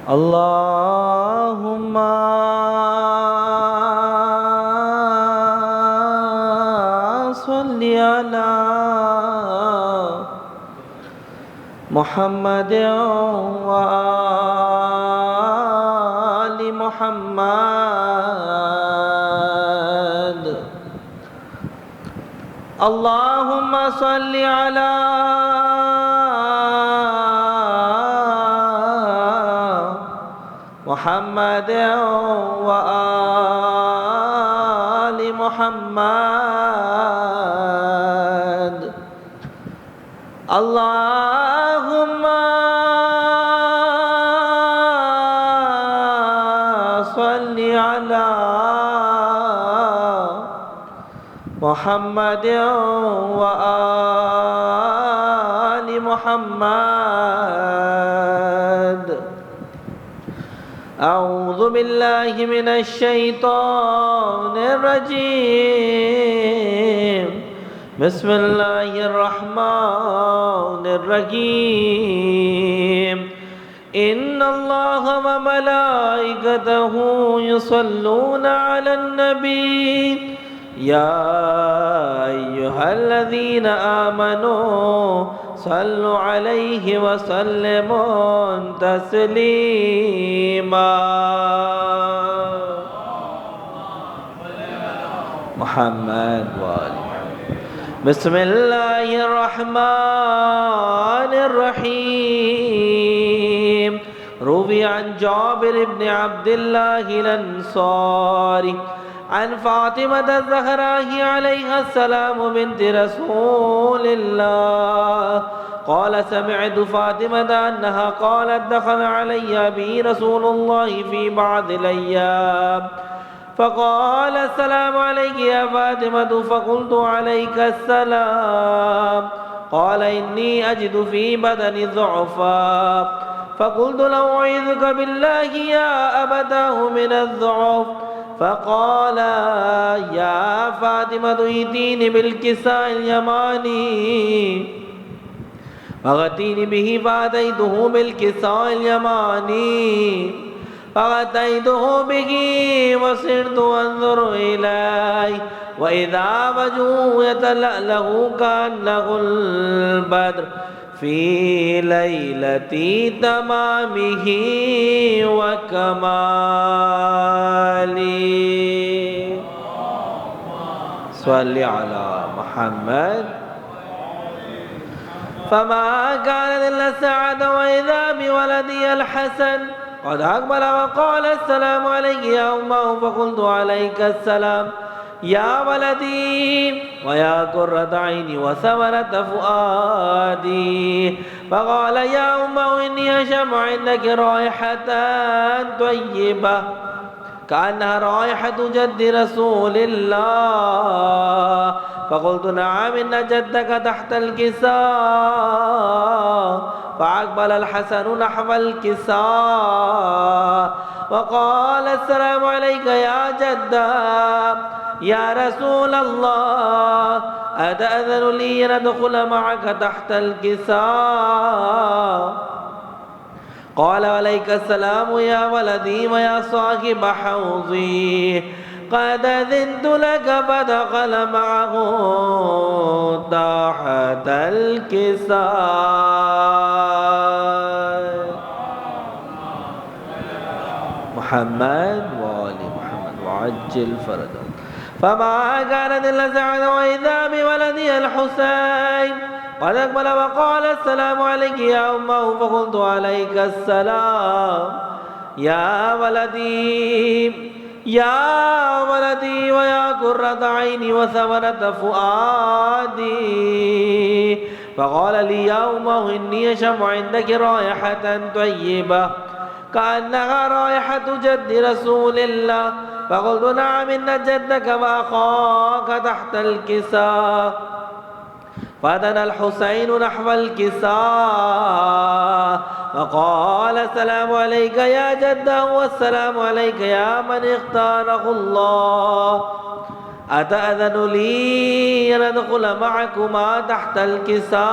اللهم صل على محمد وآل محمد. اللهم صل على محمد وآل محمد. اللهم صل على محمد وآل محمد. أعوذ بالله من الشيطان الرجيم. بسم الله الرحمن الرحيم. إن الله وملائكته يصلون على النبي يا أيها الذين آمنوا صلوا عليه وسلموا تسليما. محمد وآل بسم الله الرحمن الرحيم. روي عن جابر بن عبد الله الأنصاري عن فاطمة الزهراء عليها السلام بنت رسول الله قال سمعت فاطمة أنها قالت دخل علي أبي رسول الله في بعض الأيام فقال السلام عليك يا فاطمة فقلت عليك السلام. قال إني أجد في بدني ضعفا فقلت لو أعيذك بالله يا أبتاه من الضعف. فقال يا فاطمة ائتيني بالكساء اليماني فغتيني به فأتيته بالكساء اليماني فغتيته به وصرت أنظر إليه وإذا وجهه يتلألأ كأنه البدر في ليلة تمامه وكماله. صل على محمد. فما كانت إلا الساعة وإذا بولدي الحسن قد أقبل وقال السلام عليك يا أمه فقلت عليك السلام يا ولدي ويا قرة عيني وثمرة فؤادي. فقال يا أمه إني أشم عندك رائحة طيبة كأنها رائحة جد رسول الله. فقلت نعم إن جدك تحت الكساء. فأقبل الحسن نحو الكساء وقال السلام عليك يا جدة يا رسول الله أتأذن لي أن أدخل معك تحت الكساء؟ قال عليك السلام يا ولدي ويا صاحب حوضي قد أذنت لك. فدخل معه تحت الكساء. محمد وآل محمد وعجل فرجهم. فما كانت إلا ساعة وإذا بولدي الحسين قد أقبل وقال السلام عليك يا أمه فقلت عليك السلام يا ولدي ويا قرة عيني وثمرة فؤادي. فقال لي يا أمه إني أشم عندك رائحة طيبة كأنها رائحة جد رسول الله. فقلت نعم إن جدك وأخاك تحت الكساء. فدنا الحسين نحو الكساء فقال السلام عليك يا جده والسلام عليك يا من اختاره الله أتأذن لي أن أدخل معكما تحت الكساء؟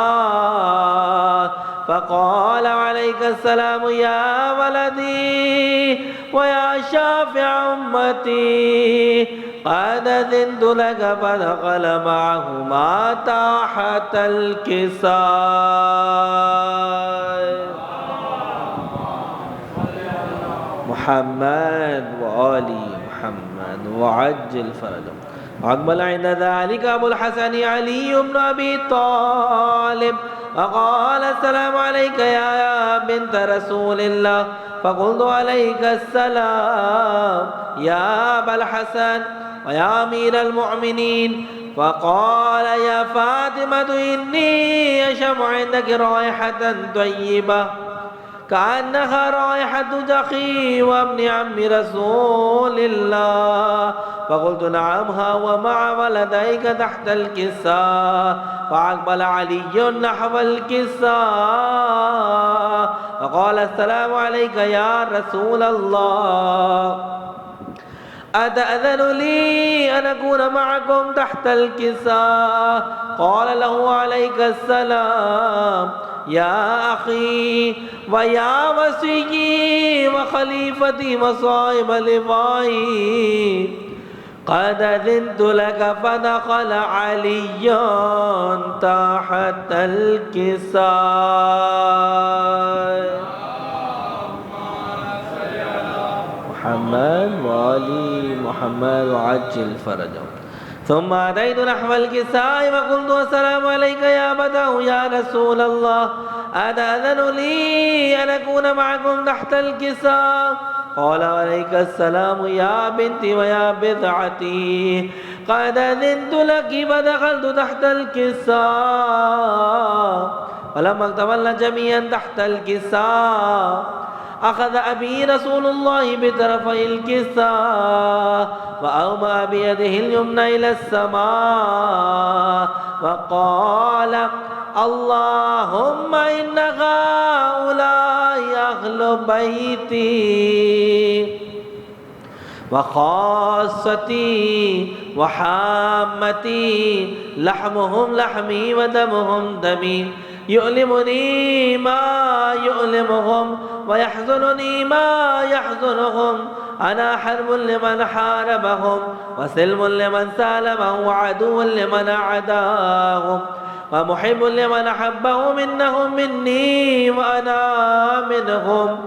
فقال عليك السلام يا ولدي ويا شافع أمتي قد أذنت لك فدخل معهما تحت الكساء. محمد وآل محمد وعجل فرجهم. أقبل عند ذلك أبو الحسن علي بن أبي طالب فقال السلام عليك يا بنت رسول الله. فقلت عليك السلام يا أبا الحسن ويا أمير المؤمنين. فقال يا فاطمة إني أشم عندك رائحة طيبة كأنها رائحة جخي وابن عم رسول الله. فقلت نعم ها ومع ولديك تحت الكساء. فأقبل علي نحو الكساء فقال السلام عليك يا رسول الله أتأذن لي أن أكون معكم تحت الكساء؟ قال له عليك السلام يا أخي ويا وصيي وخليفتي وصاحب لقائي قد أذنت لك. فدخل علي تحت الكساء. محمد وآل محمد وعجل فرجهم. ثم أتيت نحو الكساء وقلت السلام عليك يا أبتاه يا رسول الله أتأذن لي أن أكون معكم تحت الكساء؟ قال عليك السلام يا بنتي ويا بضعتي قد أذنت لك. فدخلت تحت الكساء فلما اكتملنا جميعا تحت الكساء أخذ أبي رسول الله بطرفي الكساء وأومأ بيده اليمنى إلى السماء وقال اللهم إن هؤلاء أهل بيتي وخاصتي وحامتي لحمهم لحمي ودمهم دمي يؤلمني ما يؤلمهم ويحزنني ما يحزنهم. أنا حرب لمن حاربهم وسلم لمن سالمهم وعدو لمن عداهم ومحب لمن أحبهم. إنهم مني وأنا منهم.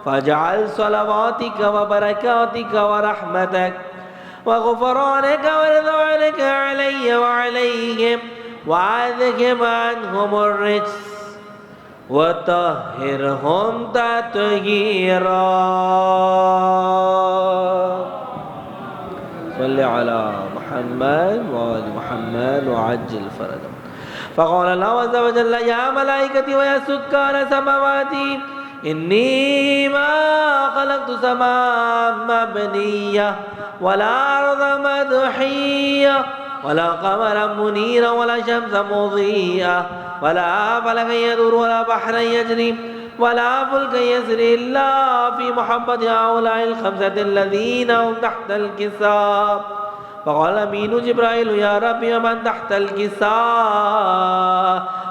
فاجعل صلواتك وبركاتك ورحمتك وغفرانك ورضوانك علي وعليهم وأذهب عنهم الرجس وطهرهم تطهيرا. صل على محمد وآل محمد وعجل فرجهم. فقال الله عز وجل يا ملائكتي ويا سكان سماواتي إني ما خلقت سماء مبنية ولا أرض مدحية ولا قمرا منيرا ولا شمس مضيئة ولا فلكا يدور ولا بحرا يجري ولا فلكا يسري إلا في محبة هؤلاء الخمسة الذين هم تحت الكساء. فقال أمين جبرائيل يا ربي ومن تحت الكساء؟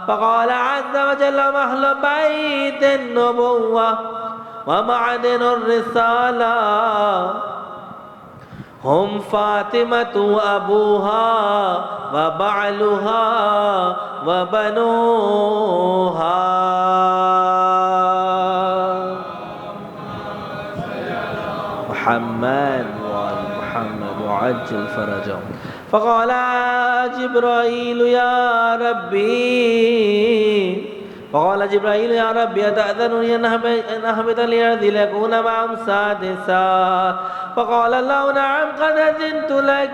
فقال عز وجل أهل بيت النبوة ومعدن الرسالة هم فاطمة وأبوها وبعلها وبنوها. محمد وآل محمد وعجل فرجهم. فقال جبرائيل يا ربي أتأذنني أن أهبط لأرض لأكون معهم سادسا؟ فقال الله نعم قد أذنت لك.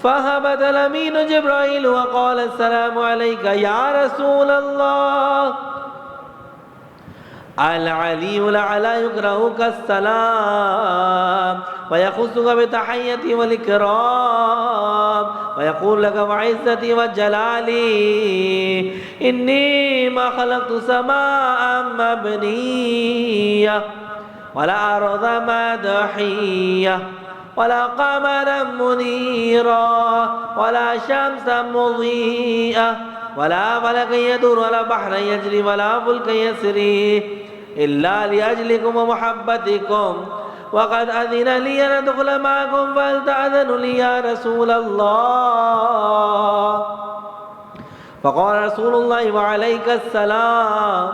فهبط الأمين جبرائيل وقال السلام عليك يا رسول الله. العلي الأعلى يقرأك السلام ويخصك بتحية والإكرام ويقول لك وعزتي وجلالي إني ما خلقت سماء مبنية ولا أرض مدحية ولا قمرا منيرا ولا شمسا مضيئة ولا فلكا يدور ولا بحرا يجري ولا فلكا يسري إلا لأجلكم ومحبتكم وقد أذن لي أن أدخل معكم فهل تأذن لي يا رسول الله؟ فقال رسول الله وعليك السلام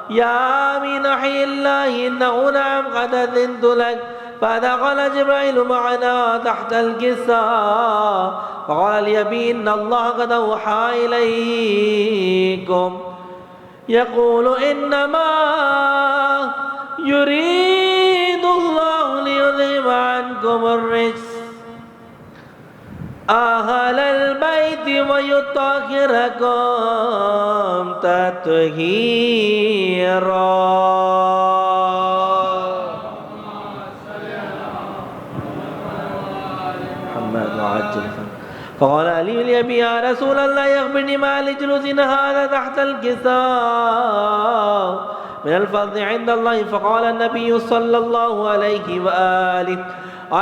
يا أمين حي الله إنه نعم قد أذنت لك. فدخل جبريل معنا تحت الكساء فقال لي أبي إن الله قد أوحى إليكم يقول إنما يريد الله ليذهب عنكم الرجس أهل البيت ويطهركم تطهيرا. فقال علي لأبي يا رسول الله أخبرني ما لجلوسنا هذا تحت الكساء من الفضل عند الله. فقال النبي صلى الله عليه وآله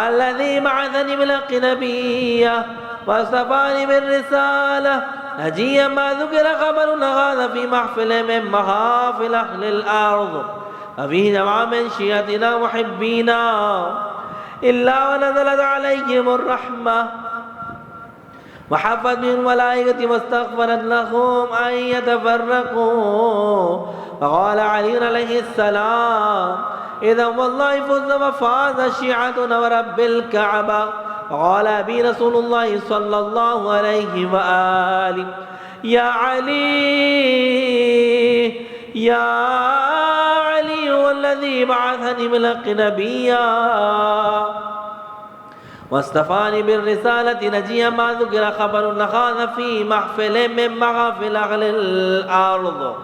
الذي بعثني بالحق نبيا واصطفاني بالرسالة نجيا ما ذكر خبر هذا في محفل من محافل أهل الأرض ففيه جمع من شيعتنا محبينا إلا ونزلت عليهم الرحمة وحفت من الملائكة واستغفرت لهم أن يتفرقوا. فقال علي عليه السلام إذا والله فز وفاز شيعتنا ورب الكعبة. فقال أبي رسول الله صلى الله عليه وآله يا علي يا علي والذي بعثني بالحق نبيا واصطفاني بالرسالة نجيا ما ذكر خبر هذا في محفل من محافل أهل الأرض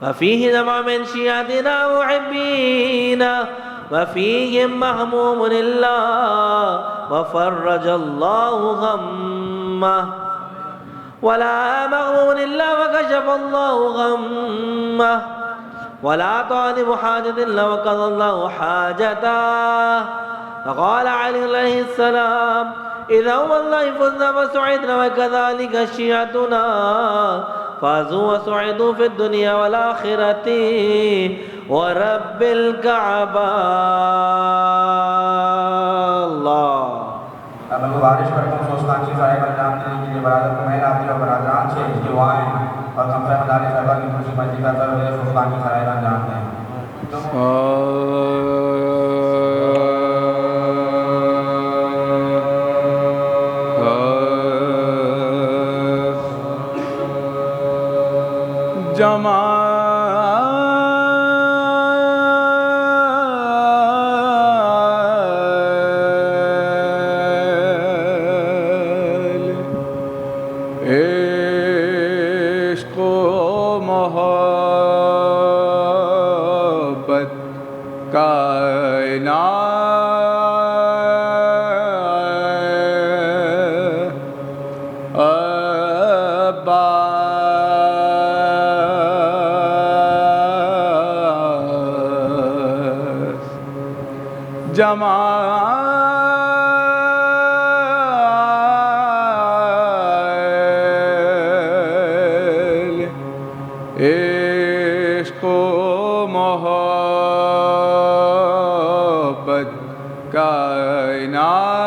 وفيه جمع من شيعتنا محبينا وفيهم مهموم الله وفرج الله غمه ولا مغموم إلا وكشف الله غمه ولا طالب حاجة إلا وقضى الله حاجته. فقال علي عليه السلام إذا والله فزنا وسعدنا وكذلك شيعتنا فازوا وسعدوا في الدنيا والآخرة ورب الكعبة. الله اللہ بارش پر تم سوچنا چیز آئے پر جانتے ہیں کہ یہ برادر کو میں آتی اور برادران چھے یہ وہ آئیں اور تم سے مداری صاحبہ کی خوشی مسجد کا طرف ہے سوچنا کی سرائے جانتے ہیں. عشق و محبت کائنات جمال عشق و محبت کائنات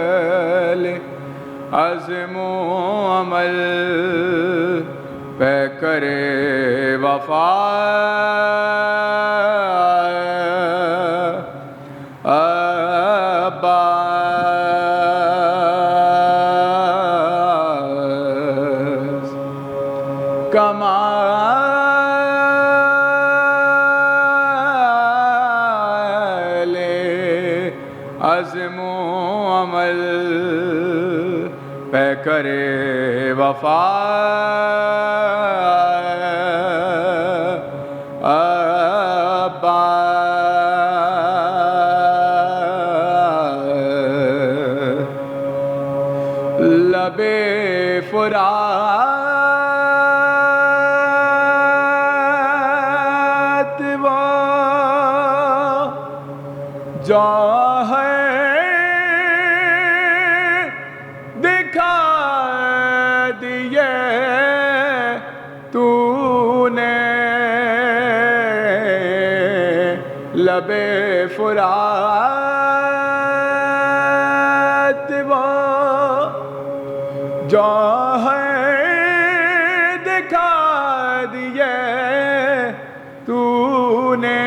کمال عزم و عمل پہ کرے وفا عباس کمال عزم و عمل پہ کرے وفا عباس اتبا جا ہے دکھا دیے تو نے لب فرات وہ جو ہے دکھا دیے تو نے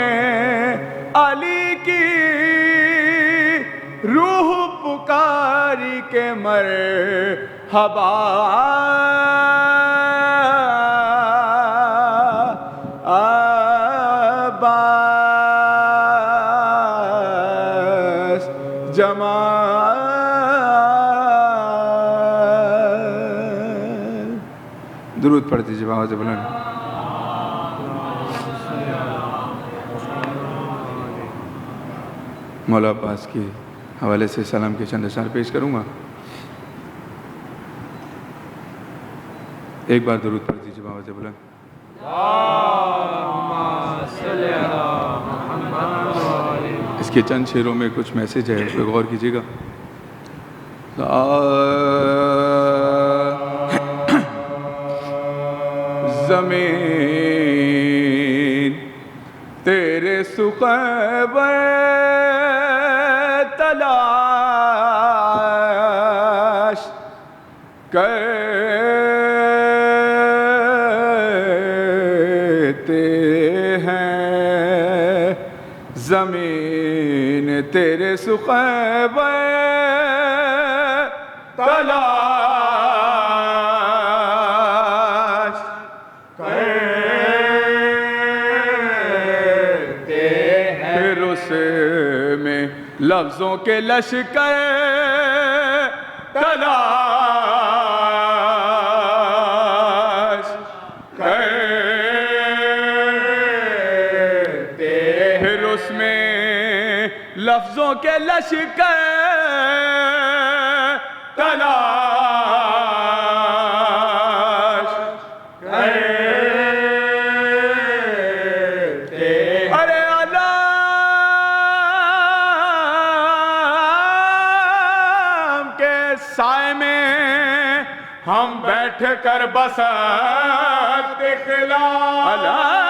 علی کی روح پکاری کے مرحبا عباس جمال. درود پڑھ دیجیے آواز بلند. مولا عباس کے حوالے سے سلام کے چند اشعار پیش کروں گا. ایک بار درود پڑھ دیجیے آواز بلند. اس کے چند شعروں میں کچھ میسج ہے، اس پہ غور کیجیے گا. زمین تیرے سخبر تلاش کرتے ہیں، زمین تیرے سخبر تلاش کرتے ہیں، پھر اس میں لفظوں کے لشکر تلاش کرتے ہیں، پھر اس میں لفظوں کے لشکر تلاش کرتے ہیں. ارے علام کے سائے میں ہم بیٹھ کر بس دکھلا، علام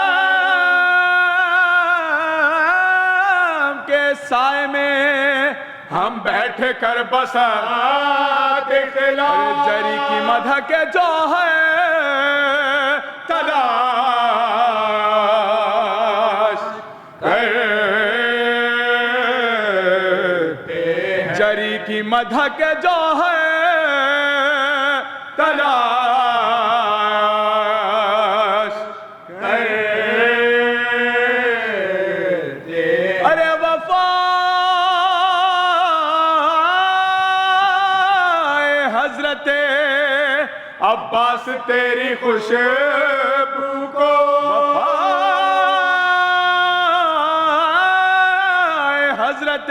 کے سائے میں ہم بیٹھ کر بس دکھلا، جری کی مدح کے جو ہے تلاش کرتے ہیں، جری کی مدح کے جو ہے تلاش کرتے ہیں. ارے وفا حضرت عباس تیری خوشبو کو، حضرت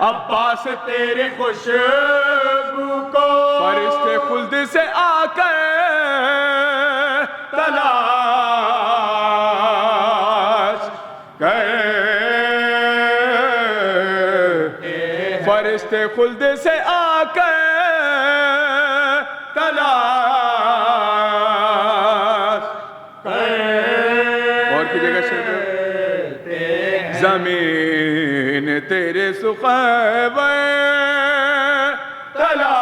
عباس تیری خوشبو کو فرشتے خلد سے آ کر تلاش کرتے ہیں، فرشتے خلد سے آ کر تلاش کرتے. اور کیجیے گا شعر. زمین تیرے سخبر تلاش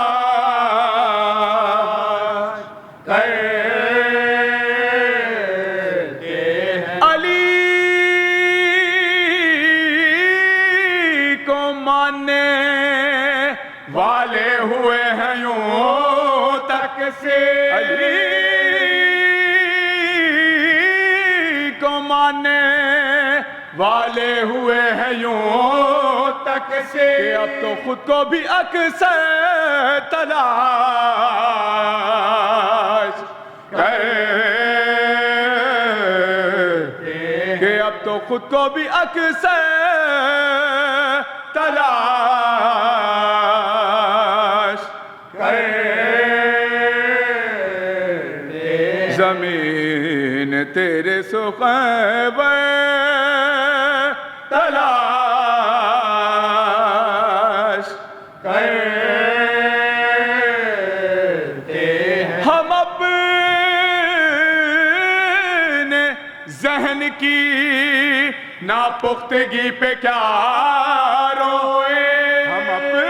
کرتے ہیں، علی کو ماننے والے ہوئے ہیں یوں تک سے، علی کو ماننے والے ہوئے ہیں یوں تک سے، کہ اب تو خود کو بھی اکثر تلاش کرتے ہیں، کہ اب تو خود کو بھی اکثر تلاش کرتے زمین تیرے سخن تلاش کرتے ہیں ہم اپنے ذہن کی ناپختگی پہ کیا روئے ہم اپنے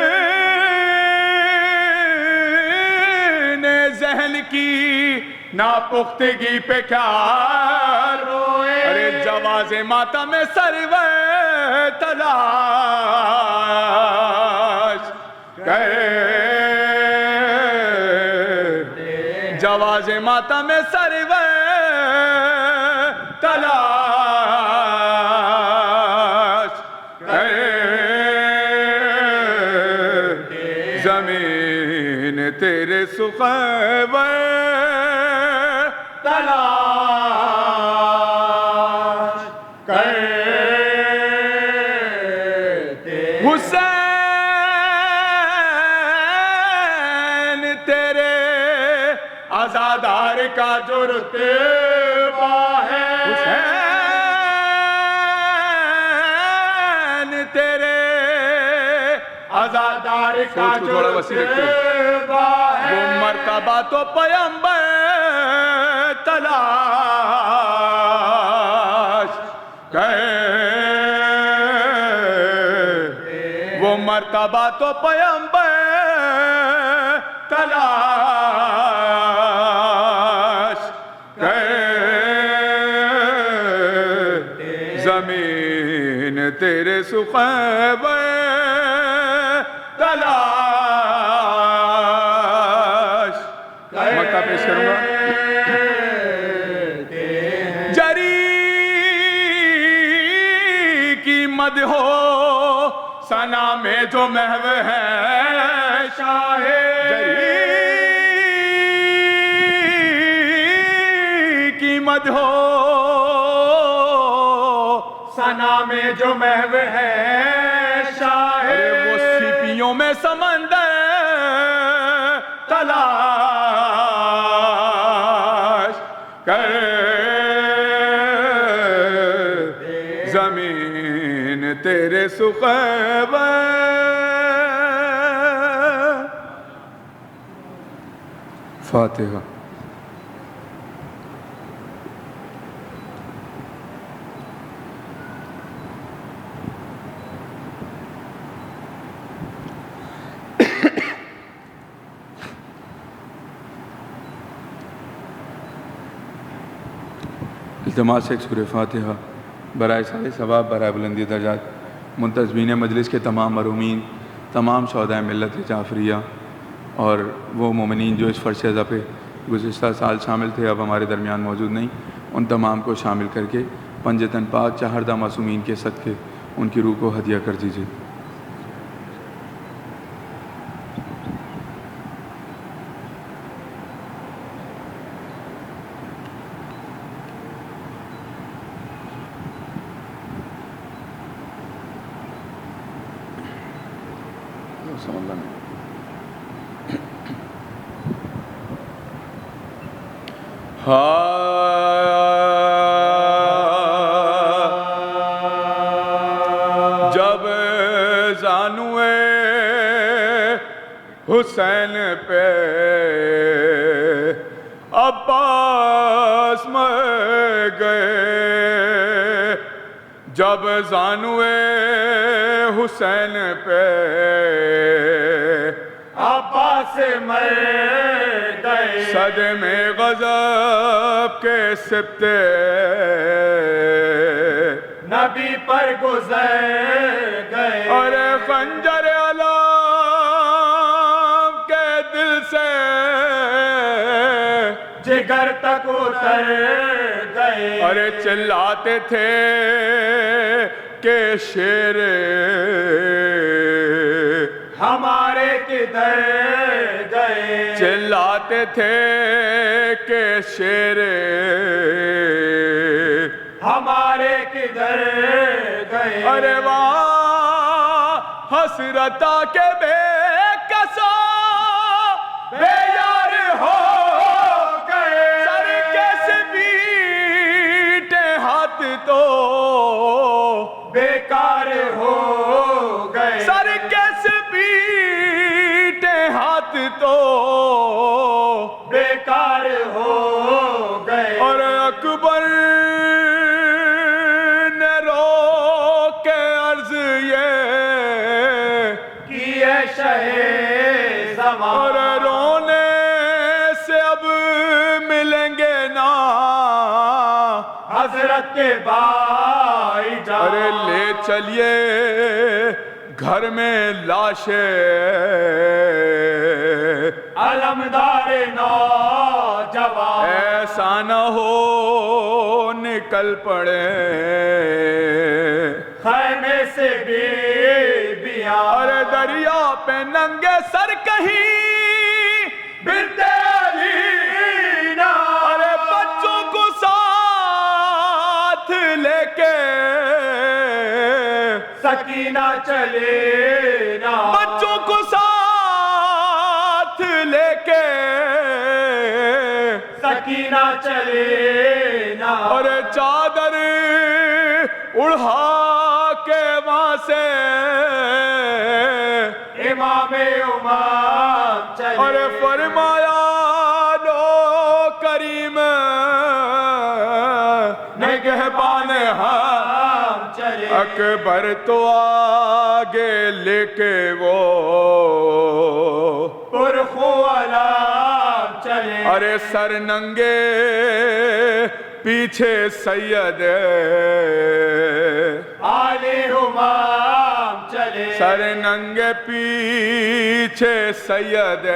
ذہن کی ناپختگی پہ کیا روئے ارے جواز ماتم سرور تلاش کرتے جواز ماتم سرور تلاش کرتے زمین تیرے سخن تلاش کرتے حسین تیرے عزادار کا جو رتبہ ہے حسین تیرے عزادار کا جو رتبہ ہے وہ مرتبہ تو پیمبر تلاش وہ مرتبہ تو پیمبر تلاش زمین تیرے سخن تلاش مکہ پیش کروں گا مد ہو ثنا میں جو محو ہے شاہ جری کی مد ہو ثنا میں جو محو ہے شاہ وہ سیپیوں میں سمندر تلاش کر زمین تیرے سخن فاتحہ التماس ایک سورہ فاتحہ برائے سارے ثواب برائے بلندی درجات منتظمین مجلس کے تمام مرحومین تمام شہدائے ملت جعفریہ اور وہ مومنین جو اس فرش ازا پہ گزشتہ سال شامل تھے اب ہمارے درمیان موجود نہیں ان تمام کو شامل کر کے پنجتن پاک چہردہ معصومین کے صدقے ان کی روح کو ہدیہ کر دیجیے جب زانوے حسین پہ عباس مر گئے جب زانوے حسین پہ عباس مر گئے صدمے غضب کے سبتے نبی پر گزر گئے اور خنجر علام کے دل سے جگر تک اتر گئے اور چلاتے تھے کہ شیر ہمارے کدھر گئے چلاتے تھے کہ شیر ہمارے کدھر گئے ارے واہ حسرتا کے بے کسا بے یار ہو گئے سر کے بیکار ہو گئے. اور اکبر نے رو کے عرض یہ کی ہے شہ زمان. اور رونے سے اب ملیں گے نا حضرت کے بھائی جان. ارے لے چلیے گھر میں لاشیں علمدار نوجوان. ایسا نہ ہو نکل پڑے خیمے سے بیبیاں. ارے دریا پہ ننگے سر کہیں بنت علی نا. ارے بچوں کو ساتھ لے کے سکینہ چلے نا. بچوں کو ساتھ لے کے سکینہ چلے نا. اور چادر اڑھا کے وہاں سے امام امام چلے. اور فرمایا لو کریم نگہبان ہم چلے. اکبر تو آگے لے کے وہ پرخو علام چلے. ارے سر ننگے پیچھے سید علی امام چلے. سر ننگے پیچھے سید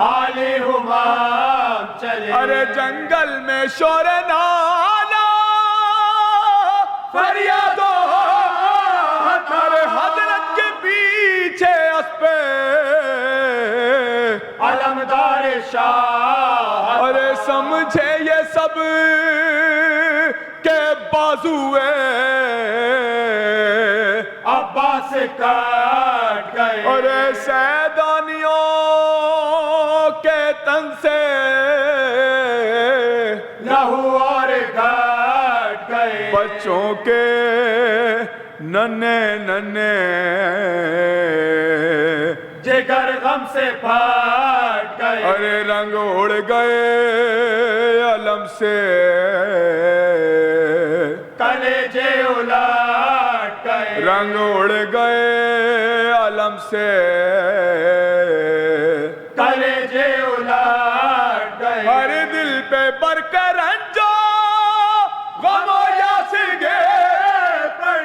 علی امام چلے. ارے جنگل میں شور نالا فریاد و ارے حضرت کے پیچھے اسپے علمدار شاہ. ارے سمجھے یہ سب کے بازوے عباس کٹ گئے. ارے سیدانیوں کے تن سے لہو اور گھٹ گئے. بچوں کے ننے ننے جگر غم سے پھٹ گئے. ارے رنگ اڑ گئے علم سے کلیجے الٹ گئے. رنگ اڑ گئے علم سے کلیجے الٹ گئے. ہر دل پہ بر کر رنجو غم و یاس گے.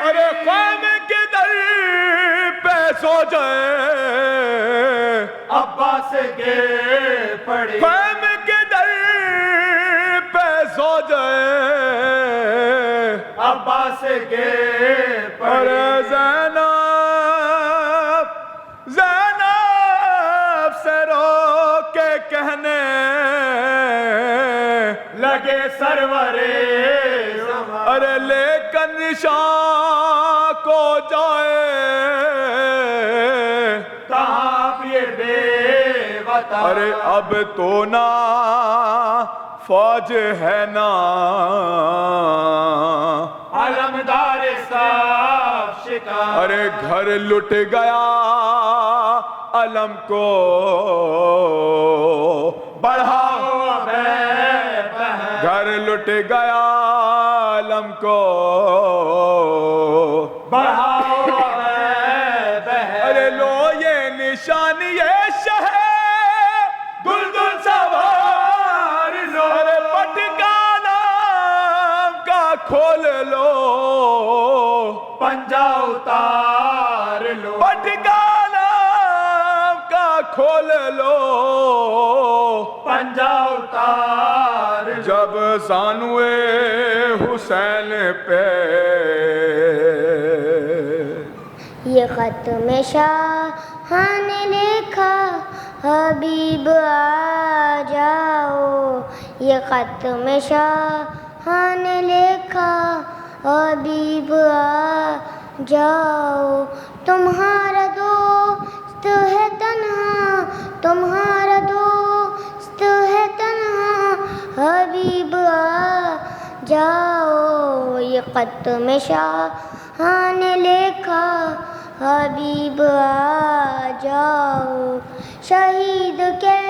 ارے خیمے کے در پہ سو جائے عباس کے پڑے. خیمے کے در پہ سو جائے عباس کے پڑے. ارے زینب زینب سے رو کے کہنے لگے سرورے زمان. ارے لے کر نشان کو جائے کہاں یہ بے وطن. ارے اب تو نہ فوج ہے نا علمدار صاف شکار. ارے گھر لٹ گیا علم کو بڑھاؤ بہن. گھر لٹ گیا علم کو بڑھاؤ بہن. ارے لو یہ نشان یہ شہر گلدن سوار لو. ارے پٹکا نام کا کھول لو پنجہ اتار لو. پٹکا نام کا کھول لو پنجہ اتار لو. جب زانوے حسین پہ یہ خط میں شاہ نے لکھا حبیب آ جاؤ. یہ خط میں شاہ نے لکھا حبیب آ جاؤ. تمہارا دوست ہے تنہا تمہارا دوست ہے تنہا حبیب آ جاؤ. یہ خط میں شاہ نے لکھا حبیب آ جاؤ. شہید کے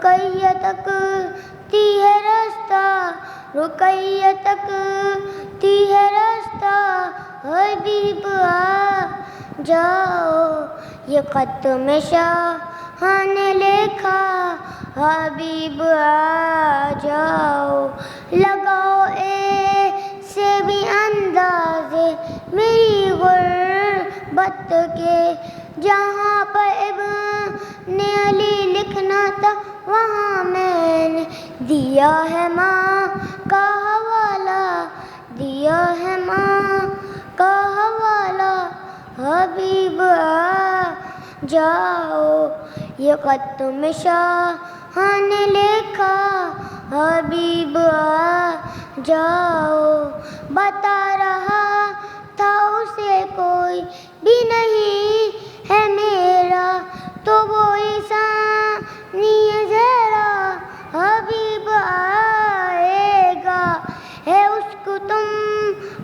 رقیہ تکتی ہے راستہ، رقیہ تکتی ہے راستہ، حبیب آ جاؤ، یہ خط میں شاہ نے لکھا، حبیب آ جاؤ، لگاؤ ایسے بھی اندازے میری غربت کے، جہاں پر ابن علی لکھنا تھا وہاں میں نے دیا ہے ماں کا حوالہ، دیا ہے ماں کا حوالہ، حبیب آ جاؤ، یہ خط میں شاہ نے لکھا، حبیب آ جاؤ، بتا رہا تھا اسے کوئی بھی نہیں ہے میرا، تو وہی ثانی ذرا حبیب آئے گا، ہے اس کو تم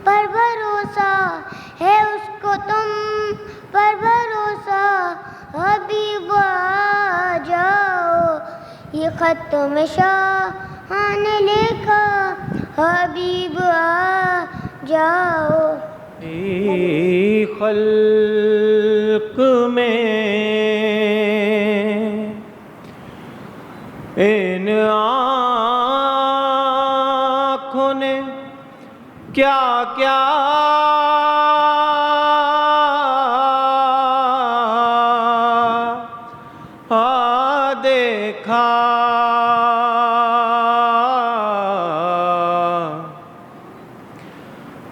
پر بھروسہ، ہے اس کو تم پر بھروسہ، حبیب آ جاؤ، یہ خط میں شاہ نے لکھا، حبیب آ جاؤ۔ خلق میں ان آنکھوں نے کیا کیا دیکھا،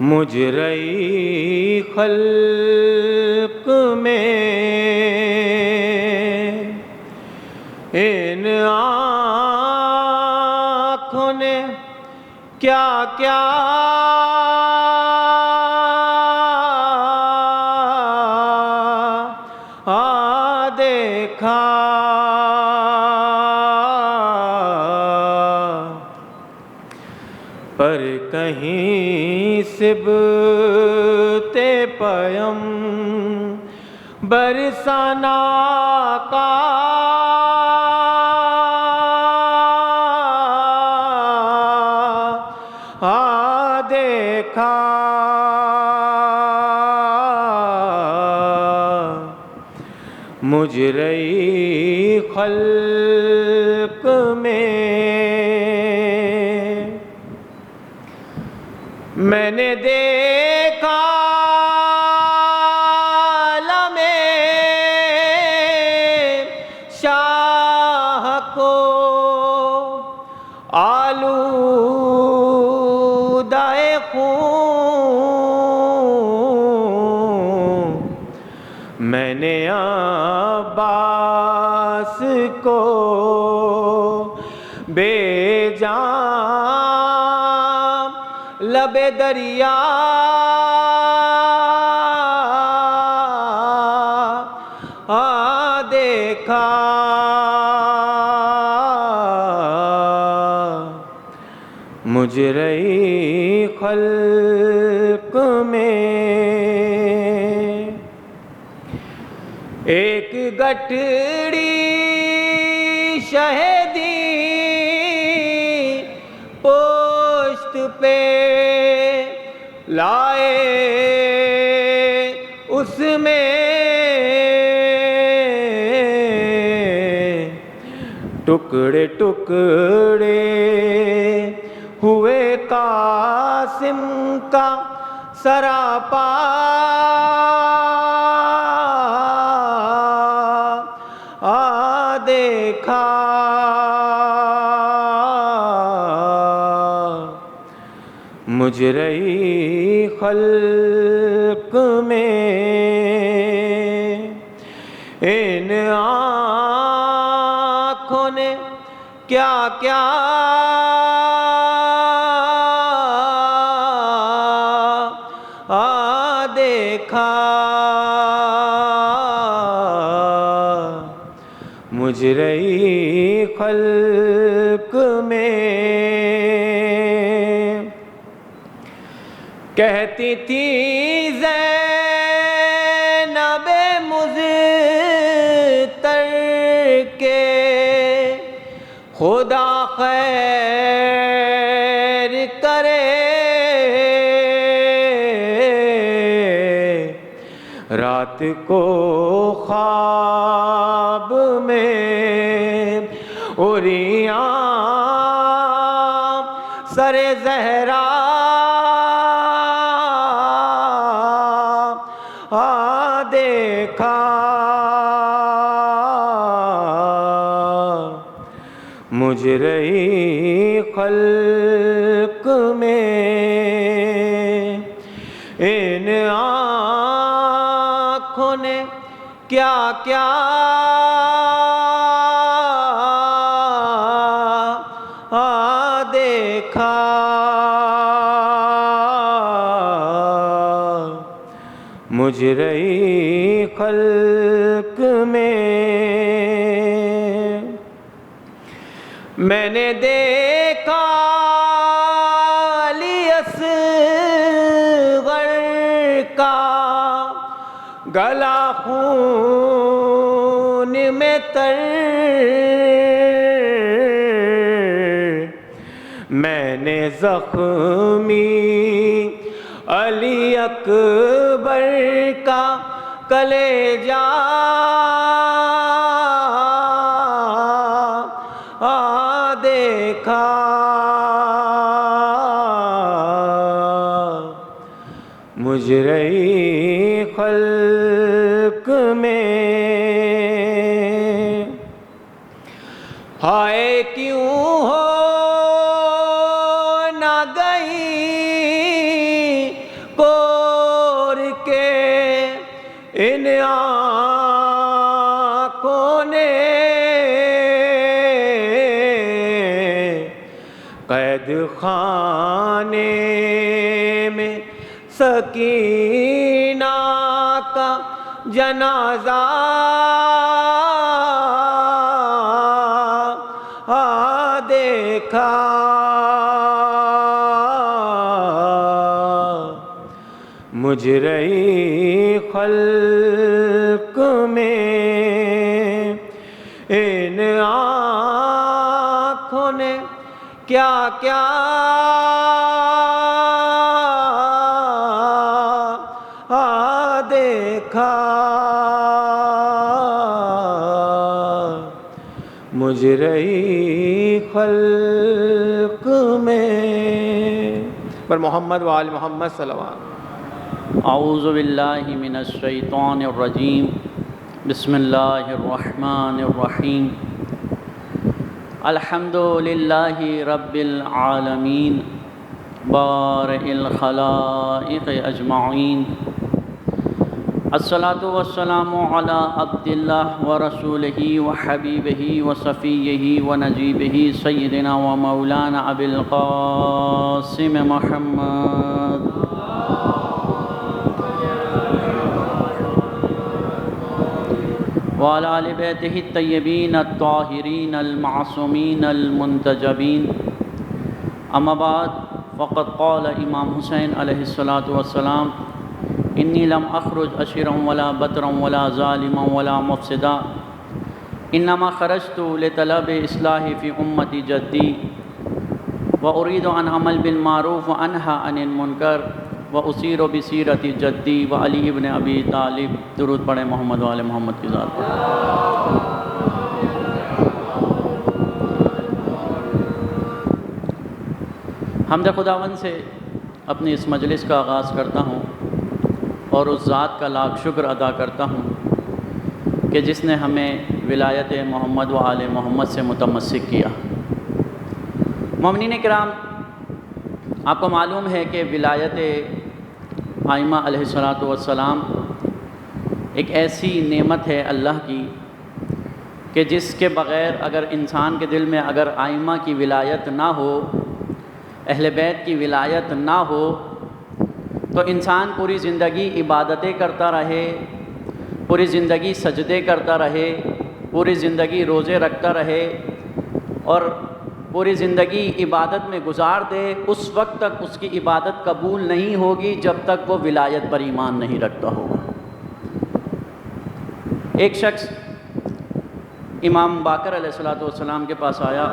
مجرئی خلق میں ان آنکھوں نے کیا کیا دیکھا، پر کہیں سبتے پیم برسانا کا دیکھا، مجرئی خلق میں میں نے دیکھا عالم شاہ کو آلودہ خون، میں نے عباس کو بے جان لب دریا دیکھا، مجرئی خلق میں ایک گٹڑی شہدی پوشت پہ لائے، اس میں ٹکڑے ٹکڑے ہوئے قاسم کا سراپا، دیکھا، مجرئی خلق میں ان آنکھوں نے کیا کیا دیکھا، مجرئی خلق میں کہتی تھی زینب مضطر کے خدا خیر کرے رات کو خواب میں عریاں سر زہرا دیکھا مجرئی خلق میں ان آنکھوں نے کیا کیا دیکھا مجرئی خلق میں نے دیکھا علی اصغر کا گلا خون میں تر میں نے زخمی علی اکبر کا کلیجہ دیکھا مجرئی خلق میں ہائے کیوں ہو نہ گئی کور کے ان آنکھوں نے قید خانے میں سکینہ کا جنازہ دیکھا مجرئی خلق میں ان آنکھوں نے کیا کیا دیکھا مجرئی خلق میں پر محمد وآل محمد صلوات. اعوذ باللہ من الشیطان الرجیم بسم اللہ الرحمن الرحیم الحمد للہ رب العالمین بارئ الخلائق اجمعین الصلاة والسلام علی عبد اللہ ورسولہ وحبیبہ وصفیہ ونجیبہ سیدنا ومولانا ابی القاسم محمد وعلى آل بیتہ الطیبین الطاہرین المعصومین المنتجبین اما بعد فقد قال امام حسین علیہ السلام انی لم اخرج اشرا ولا بطرا ولا ظالما ولا مفسدا انما خرجت لطلب اصلاح فی امت جدی وارید ان اعمل بالمعروف وانہا عن المنکر واسیر بسیرت جدی وعلی ابن ابی طالب. درود پڑھیں محمد وآل محمد کی ذات پر. حمد خداوند سے اپنی اس مجلس کا آغاز کرتا ہوں اور اس ذات کا لاکھ شکر ادا کرتا ہوں کہ جس نے ہمیں ولایت محمد و آل محمد سے متمسک کیا. مومنین کرام، آپ کو معلوم ہے کہ ولایت ائمہ علیہ السلام ایک ایسی نعمت ہے اللہ کی کہ جس کے بغیر اگر انسان کے دل میں اگر ائمہ کی ولایت نہ ہو، اہل بیت کی ولایت نہ ہو، تو انسان پوری زندگی عبادتیں کرتا رہے، پوری زندگی سجدے کرتا رہے، پوری زندگی روزے رکھتا رہے اور پوری زندگی عبادت میں گزار دے، اس وقت تک اس کی عبادت قبول نہیں ہوگی جب تک وہ ولایت پر ایمان نہیں رکھتا ہوگا. ایک شخص امام باقر علیہ السلام کے پاس آیا،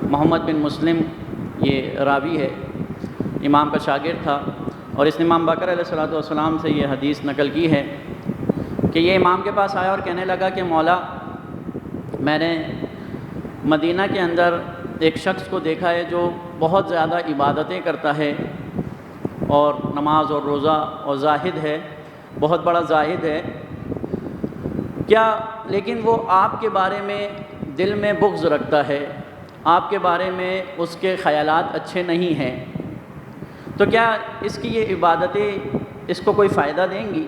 محمد بن مسلم یہ راوی ہے، امام کا شاگرد تھا، اور اس نے امام باقر علیہ السلام سے یہ حدیث نقل کی ہے کہ یہ امام کے پاس آیا اور کہنے لگا کہ مولا، میں نے مدینہ کے اندر ایک شخص کو دیکھا ہے جو بہت زیادہ عبادتیں کرتا ہے اور نماز اور روزہ اور زاہد ہے، بہت بڑا زاہد ہے، کیا لیکن وہ آپ کے بارے میں دل میں بغض رکھتا ہے، آپ کے بارے میں اس کے خیالات اچھے نہیں ہیں، تو کیا اس کی یہ عبادتیں اس کو کوئی فائدہ دیں گی؟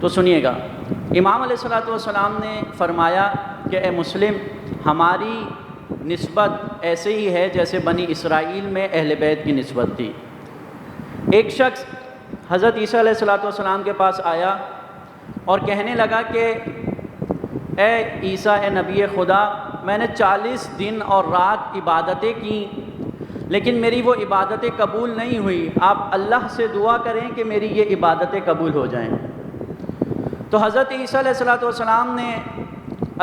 تو سنیے گا، امام علیہ السلام نے فرمایا کہ اے مسلم، ہماری نسبت ایسے ہی ہے جیسے بنی اسرائیل میں اہل بیت کی نسبت تھی۔ ایک شخص حضرت عیسیٰ علیہ السلام کے پاس آیا اور کہنے لگا کہ اے عیسیٰ، اے نبی خدا، میں نے 40 دن اور رات عبادتیں کی لیکن میری وہ عبادتیں قبول نہیں ہوئی، آپ اللہ سے دعا کریں کہ میری یہ عبادتیں قبول ہو جائیں۔ تو حضرت عیسیٰ علیہ السلام نے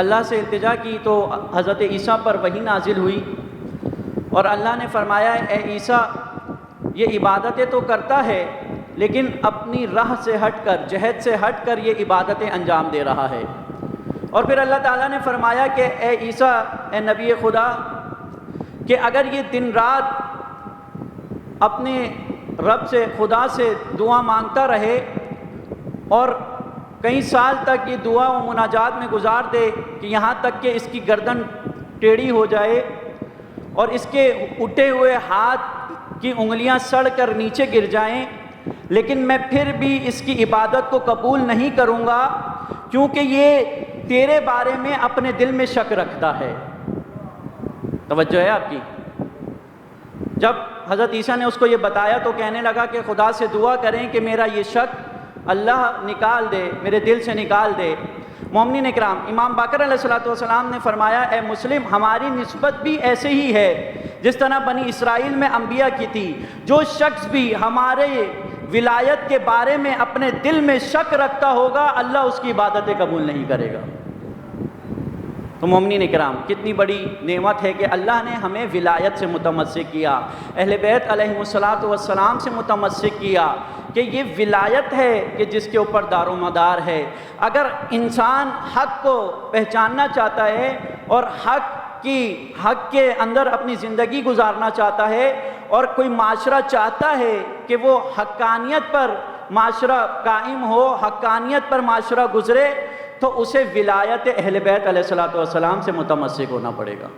اللہ سے التجا کی تو حضرت عیسیٰ پر وحی نازل ہوئی اور اللہ نے فرمایا، اے عیسیٰ، یہ عبادتیں تو کرتا ہے لیکن اپنی راہ سے ہٹ کر، جہد سے ہٹ کر یہ عبادتیں انجام دے رہا ہے۔ اور پھر اللہ تعالیٰ نے فرمایا کہ اے عیسیٰ، اے نبی خدا، کہ اگر یہ دن رات اپنے رب سے، خدا سے دعا مانگتا رہے اور کئی سال تک یہ دعا و مناجات میں گزار دے کہ یہاں تک کہ اس کی گردن ٹیڑھی ہو جائے اور اس کے اٹھے ہوئے ہاتھ کی انگلیاں سڑ کر نیچے گر جائیں، لیکن میں پھر بھی اس کی عبادت کو قبول نہیں کروں گا کیونکہ یہ تیرے بارے میں اپنے دل میں شک رکھتا ہے۔ توجہ ہے آپ کی؟ جب حضرت عیسیٰ نے اس کو یہ بتایا تو کہنے لگا کہ خدا سے دعا کریں کہ میرا یہ شک اللہ نکال دے، میرے دل سے نکال دے۔ مومنین اکرام، امام باقر علیہ السلام نے فرمایا، اے مسلم، ہماری نسبت بھی ایسے ہی ہے جس طرح بنی اسرائیل میں انبیاء کی تھی۔ جو شخص بھی ہمارے ولایت کے بارے میں اپنے دل میں شک رکھتا ہوگا، اللہ اس کی عبادتیں قبول نہیں کرے گا۔ تو مومنین اکرام، کتنی بڑی نعمت ہے کہ اللہ نے ہمیں ولایت سے متمسک کیا، اہل بیت علیہ السلام سے متمسک کیا کہ یہ ولایت ہے کہ جس کے اوپر دار و مدار ہے۔ اگر انسان حق کو پہچاننا چاہتا ہے اور حق کے اندر اپنی زندگی گزارنا چاہتا ہے اور کوئی معاشرہ چاہتا ہے کہ وہ حقانیت پر معاشرہ قائم ہو، حقانیت پر معاشرہ گزرے، تو اسے ولایت اہل بیت علیہ السلام سے متمسک ہونا پڑے گا۔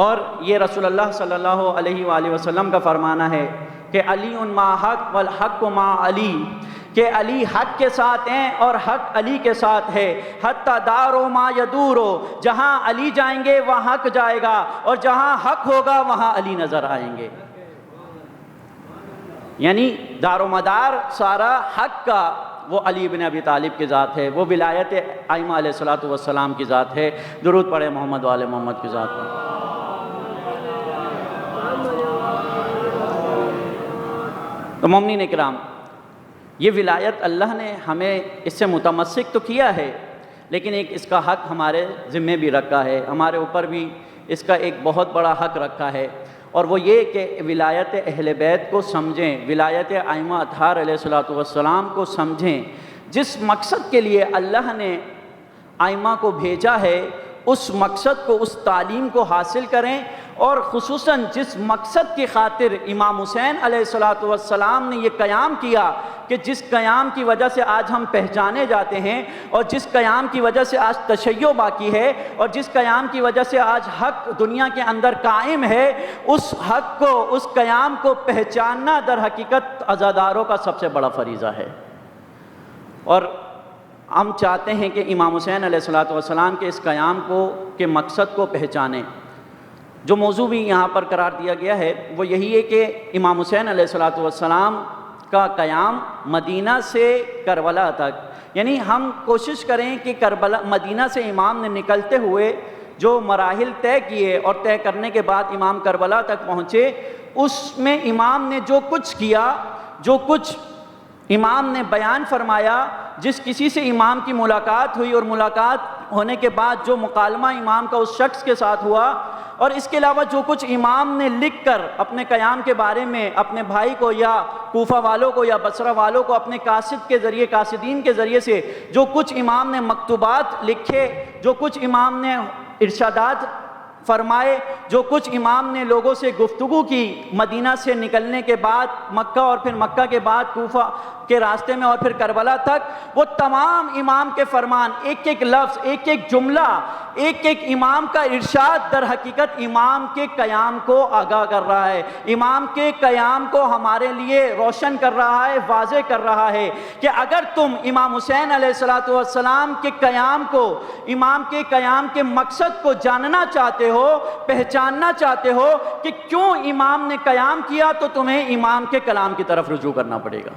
اور یہ رسول اللہ صلی اللہ علیہ وآلہ وسلم کا فرمانا ہے کہ علی ما حق والحق ما علی، کہ علی حق کے ساتھ ہیں اور حق علی کے ساتھ ہے۔ حتی دارو ما یدورو، جہاں علی جائیں گے وہاں حق جائے گا اور جہاں حق ہوگا وہاں علی نظر آئیں گے۔ یعنی دار و مدار سارا حق کا وہ علی بن ابی طالب کی ذات ہے، وہ ولایت ائمہ علیہ السلام کی ذات ہے۔ درود پڑھے محمد و آل محمد کی ذات پر۔ تو مومنین اکرام، یہ ولایت اللہ نے ہمیں اس سے متمسک تو کیا ہے، لیکن ایک اس کا حق ہمارے ذمے بھی رکھا ہے، ہمارے اوپر بھی اس کا ایک بہت بڑا حق رکھا ہے، اور وہ یہ کہ ولایت اہل بیت کو سمجھیں، ولایت ائمہ اطہار علیہ السلام کو سمجھیں۔ جس مقصد کے لیے اللہ نے ائمہ کو بھیجا ہے اس مقصد کو، اس تعلیم کو حاصل کریں، اور خصوصاً جس مقصد کی خاطر امام حسین علیہ السلام نے یہ قیام کیا، کہ جس قیام کی وجہ سے آج ہم پہچانے جاتے ہیں، اور جس قیام کی وجہ سے آج تشیع باقی ہے، اور جس قیام کی وجہ سے آج حق دنیا کے اندر قائم ہے، اس حق کو، اس قیام کو پہچاننا در حقیقت عزاداروں کا سب سے بڑا فریضہ ہے۔ اور ہم چاہتے ہیں کہ امام حسین علیہ السلام کے اس قیام کو، کے مقصد کو پہچانیں۔ جو موضوع بھی یہاں پر قرار دیا گیا ہے وہ یہی ہے کہ امام حسین علیہ السلام کا قیام مدینہ سے کربلا تک، یعنی ہم کوشش کریں کہ مدینہ سے امام نے نکلتے ہوئے جو مراحل طے کیے اور طے کرنے کے بعد امام کربلا تک پہنچے، اس میں امام نے جو کچھ کیا، جو کچھ امام نے بیان فرمایا جس کسی سے امام کی ملاقات ہوئی اور ملاقات ہونے کے بعد جو مکالمہ امام کا اس شخص کے ساتھ ہوا، اور اس کے علاوہ جو کچھ امام نے لکھ کر اپنے قیام کے بارے میں اپنے بھائی کو یا کوفہ والوں کو یا بصرہ والوں کو اپنے قاصد کے ذریعے، قاصدین کے ذریعے سے جو کچھ امام نے مکتوبات لکھے، جو کچھ امام نے ارشادات فرمائے، جو کچھ امام نے لوگوں سے گفتگو کی مدینہ سے نکلنے کے بعد مکہ، اور پھر مکہ کے بعد کوفہ کے راستے میں، اور پھر کربلا تک، وہ تمام امام کے فرمان، ایک ایک لفظ، ایک ایک جملہ، ایک ایک امام کا ارشاد در حقیقت امام کے قیام کو آگاہ کر رہا ہے، امام کے قیام کو ہمارے لیے روشن کر رہا ہے، واضح کر رہا ہے کہ اگر تم امام حسین علیہ السلام کے قیام کو، امام کے قیام کے مقصد کو جاننا چاہتے ہو، پہچاننا چاہتے ہو کہ کیوں امام نے قیام کیا، تو تمہیں امام کے کلام کی طرف رجوع کرنا پڑے گا۔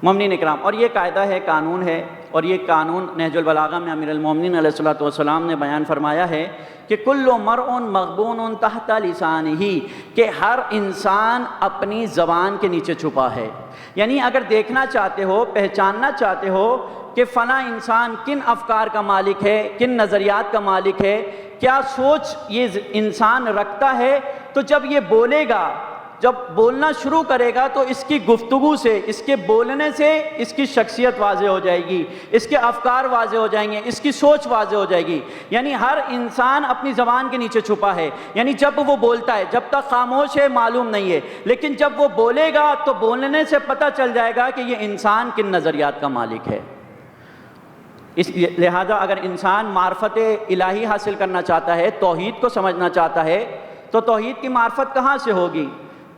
مومنین اکرام، اور یہ قاعدہ ہے، قانون ہے، اور یہ قانون نہج البلاغہ میں امیر المومنین علیہ السلام نے بیان فرمایا ہے کہ کل مرء مغبون تحت لسانہ، کہ ہر انسان اپنی زبان کے نیچے چھپا ہے۔ یعنی اگر دیکھنا چاہتے ہو، پہچاننا چاہتے ہو کہ فلاں انسان کن افکار کا مالک ہے، کن نظریات کا مالک ہے، کیا سوچ یہ انسان رکھتا ہے، تو جب یہ بولے گا، جب بولنا شروع کرے گا تو اس کی گفتگو سے، اس کے بولنے سے اس کی شخصیت واضح ہو جائے گی، اس کے افکار واضح ہو جائیں گے، اس کی سوچ واضح ہو جائے گی۔ یعنی ہر انسان اپنی زبان کے نیچے چھپا ہے، یعنی جب وہ بولتا ہے، جب تک خاموش ہے معلوم نہیں ہے، لیکن جب وہ بولے گا تو بولنے سے پتہ چل جائے گا کہ یہ انسان کن نظریات کا مالک ہے۔ اس لہذا اگر انسان معرفت الہی حاصل کرنا چاہتا ہے، توحید کو سمجھنا چاہتا ہے، تو توحید کی معرفت کہاں سے ہوگی؟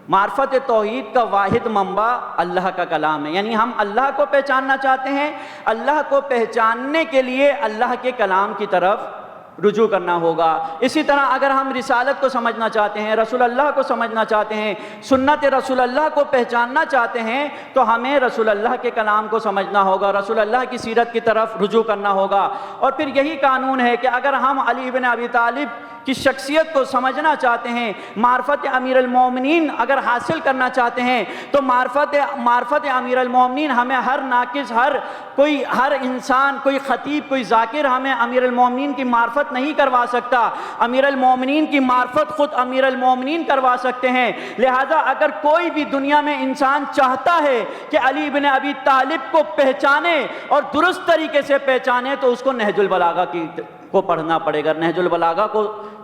معرفت توحید کا واحد منبع اللہ کا کلام ہے۔ یعنی ہم اللہ کو پہچاننا چاہتے ہیں، اللہ کو پہچاننے کے لیے اللہ کے کلام کی طرف رجوع کرنا ہوگا۔ اسی طرح اگر ہم رسالت کو سمجھنا چاہتے ہیں، رسول اللہ کو سمجھنا چاہتے ہیں، سنت رسول اللہ کو پہچاننا چاہتے ہیں، تو ہمیں رسول اللہ کے کلام کو سمجھنا ہوگا، رسول اللہ کی سیرت کی طرف رجوع کرنا ہوگا۔ اور پھر یہی قانون ہے کہ اگر ہم علی بن ابی طالب کی شخصیت کو سمجھنا چاہتے ہیں، معرفت امیر المومنین اگر حاصل کرنا چاہتے ہیں، تو معرفت امیر المومنین ہمیں ہر ناقص، ہر انسان، کوئی خطیب، کوئی ذاکر ہمیں امیر المومنین کی معرفت نہیں کروا سکتا۔ امیر المومنین کی معرفت خود امیر المومنین کروا سکتے ہیں۔ لہذا اگر کوئی بھی دنیا میں انسان چاہتا ہے کہ علی بن ابی طالب کو پہچانے اور درست طریقے سے پہچانے، تو اس کو نہج البلاغہ کو پڑھنا پڑے گا، نہج البلاغہ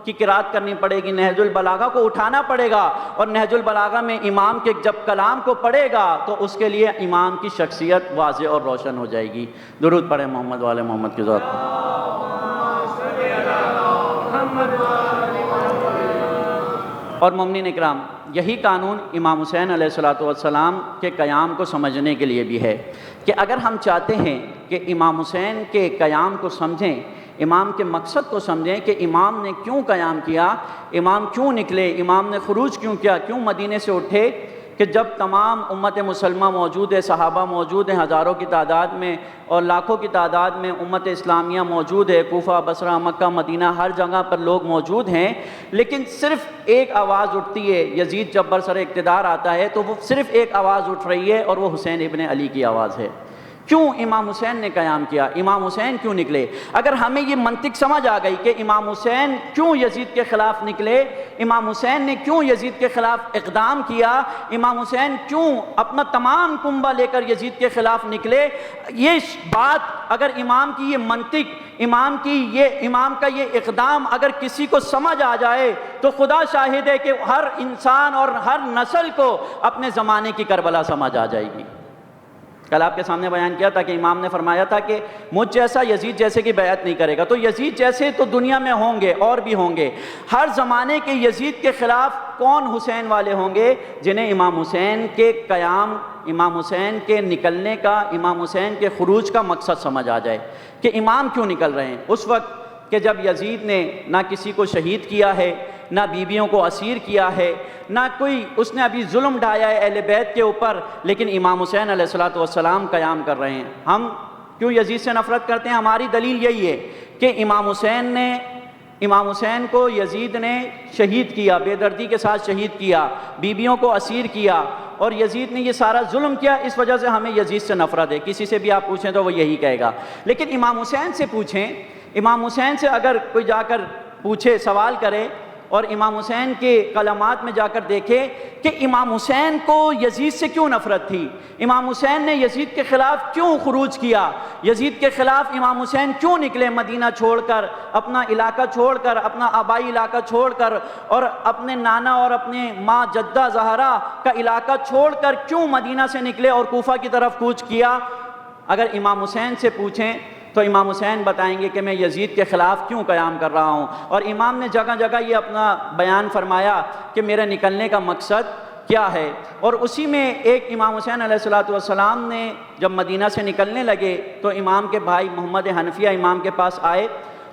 کی قرات کرنی پڑے گی، نہج البلاغہ کو اٹھانا پڑے گا، اور نہج البلاغہ میں امام کے جب کلام کو پڑھے گا تو اس کے لیے امام کی شخصیت واضح اور روشن ہو جائے گی۔ درود پڑھیں محمد والے محمد کی ذات پر۔ اور مومنین اکرام، یہی قانون امام حسین علیہ السلام کے قیام کو سمجھنے کے لیے بھی ہے کہ اگر ہم چاہتے ہیں کہ امام حسین کے قیام کو سمجھیں، امام کے مقصد کو سمجھیں کہ امام نے کیوں قیام کیا، امام کیوں نکلے، امام نے خروج کیوں کیا، کیوں مدینے سے اٹھے، کہ جب تمام امت مسلمہ موجود ہے، صحابہ موجود ہیں ہزاروں کی تعداد میں اور لاکھوں کی تعداد میں، امت اسلامیہ موجود ہے، کوفہ، بصرہ، مکہ، مدینہ، ہر جگہ پر لوگ موجود ہیں، لیکن صرف ایک آواز اٹھتی ہے، یزید جب برسر اقتدار آتا ہے تو وہ صرف ایک آواز اٹھ رہی ہے، اور وہ حسین ابن علی کی آواز ہے۔ کیوں امام حسین نے قیام کیا، امام حسین کیوں نکلے؟ اگر ہمیں یہ منطق سمجھ آ گئی کہ امام حسین کیوں یزید کے خلاف نکلے، امام حسین نے کیوں یزید کے خلاف اقدام کیا، امام حسین کیوں اپنا تمام کنبہ لے کر یزید کے خلاف نکلے، یہ بات اگر امام کی یہ منطق، امام کا یہ اقدام اگر کسی کو سمجھ آ جائے تو خدا شاہد ہے کہ ہر انسان اور ہر نسل کو اپنے زمانے کی کربلا سمجھ آ جائے گی۔ کل آپ کے سامنے بیان کیا تھا کہ امام نے فرمایا تھا کہ مجھ جیسا یزید جیسے کی بیعت نہیں کرے گا، تو یزید جیسے تو دنیا میں ہوں گے اور بھی ہوں گے، ہر زمانے کے یزید کے خلاف کون حسین والے ہوں گے؟ جنہیں امام حسین کے قیام، امام حسین کے نکلنے کا، امام حسین کے خروج کا مقصد سمجھ آ جائے کہ امام کیوں نکل رہے ہیں۔ اس وقت کہ جب یزید نے نہ کسی کو شہید کیا ہے، نہ بیویوں کو اسیر کیا ہے، نہ کوئی اس نے ابھی ظلم ڈھایا ہے اہل بیت کے اوپر، لیکن امام حسین علیہ السلام قیام کر رہے ہیں۔ ہم کیوں یزید سے نفرت کرتے ہیں؟ ہماری دلیل یہی ہے کہ امام حسین نے امام حسین کو یزید نے شہید کیا، بے دردی کے ساتھ شہید کیا، بیویوں کو اسیر کیا، اور یزید نے یہ سارا ظلم کیا، اس وجہ سے ہمیں یزید سے نفرت ہے۔ کسی سے بھی آپ پوچھیں تو وہ یہی کہے گا۔ لیکن امام حسین سے پوچھیں، امام حسین سے اگر کوئی جا کر پوچھے، سوال کرے، اور امام حسین کے کلمات میں جا کر دیکھے کہ امام حسین کو یزید سے کیوں نفرت تھی، امام حسین نے یزید کے خلاف کیوں خروج کیا، یزید کے خلاف امام حسین کیوں نکلے مدینہ چھوڑ کر، اپنا علاقہ چھوڑ کر، اپنا آبائی علاقہ چھوڑ کر، اور اپنے نانا اور اپنے ماں جدہ زہرا کا علاقہ چھوڑ کر کیوں مدینہ سے نکلے اور کوفہ کی طرف کوچ کیا۔ اگر امام حسین سے پوچھیں تو امام حسین بتائیں گے کہ میں یزید کے خلاف کیوں قیام کر رہا ہوں، اور امام نے جگہ جگہ یہ اپنا بیان فرمایا کہ میرے نکلنے کا مقصد کیا ہے۔ اور اسی میں ایک امام حسین علیہ السلام نے جب مدینہ سے نکلنے لگے تو امام کے بھائی محمد حنفیہ امام کے پاس آئے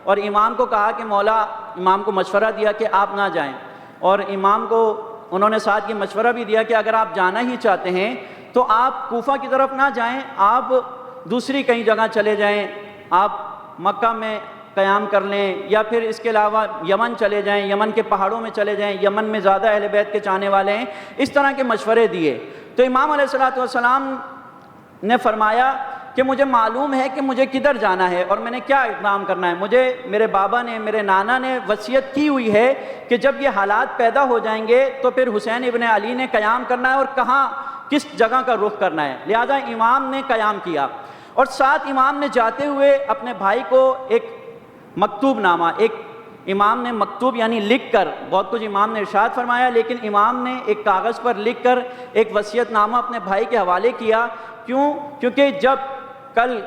اور امام کو کہا کہ مولا، امام کو مشورہ دیا کہ آپ نہ جائیں، اور امام کو انہوں نے ساتھ یہ مشورہ بھی دیا کہ اگر آپ جانا ہی چاہتے ہیں تو آپ کوفہ کی طرف نہ جائیں، آپ دوسری کہیں جگہ چلے جائیں، آپ مکہ میں قیام کر لیں، یا پھر اس کے علاوہ یمن چلے جائیں، یمن کے پہاڑوں میں چلے جائیں، یمن میں زیادہ اہل بیت کے چاہنے والے ہیں، اس طرح کے مشورے دیے۔ تو امام علیہ السلام نے فرمایا کہ مجھے معلوم ہے کہ مجھے کدھر جانا ہے اور میں نے کیا اقدام کرنا ہے، مجھے میرے بابا نے، میرے نانا نے وصیت کی ہوئی ہے کہ جب یہ حالات پیدا ہو جائیں گے تو پھر حسین ابن علی نے قیام کرنا ہے اور کہاں، کس جگہ کا رخ کرنا ہے۔ لہذا امام نے قیام کیا، اور ساتھ امام نے جاتے ہوئے اپنے بھائی کو ایک مکتوب نامہ، ایک امام نے مکتوب یعنی لکھ کر، بہت کچھ امام نے ارشاد فرمایا، لیکن امام نے ایک کاغذ پر لکھ کر ایک وصیت نامہ اپنے بھائی کے حوالے کیا۔ کیوں؟ کیونکہ جب کل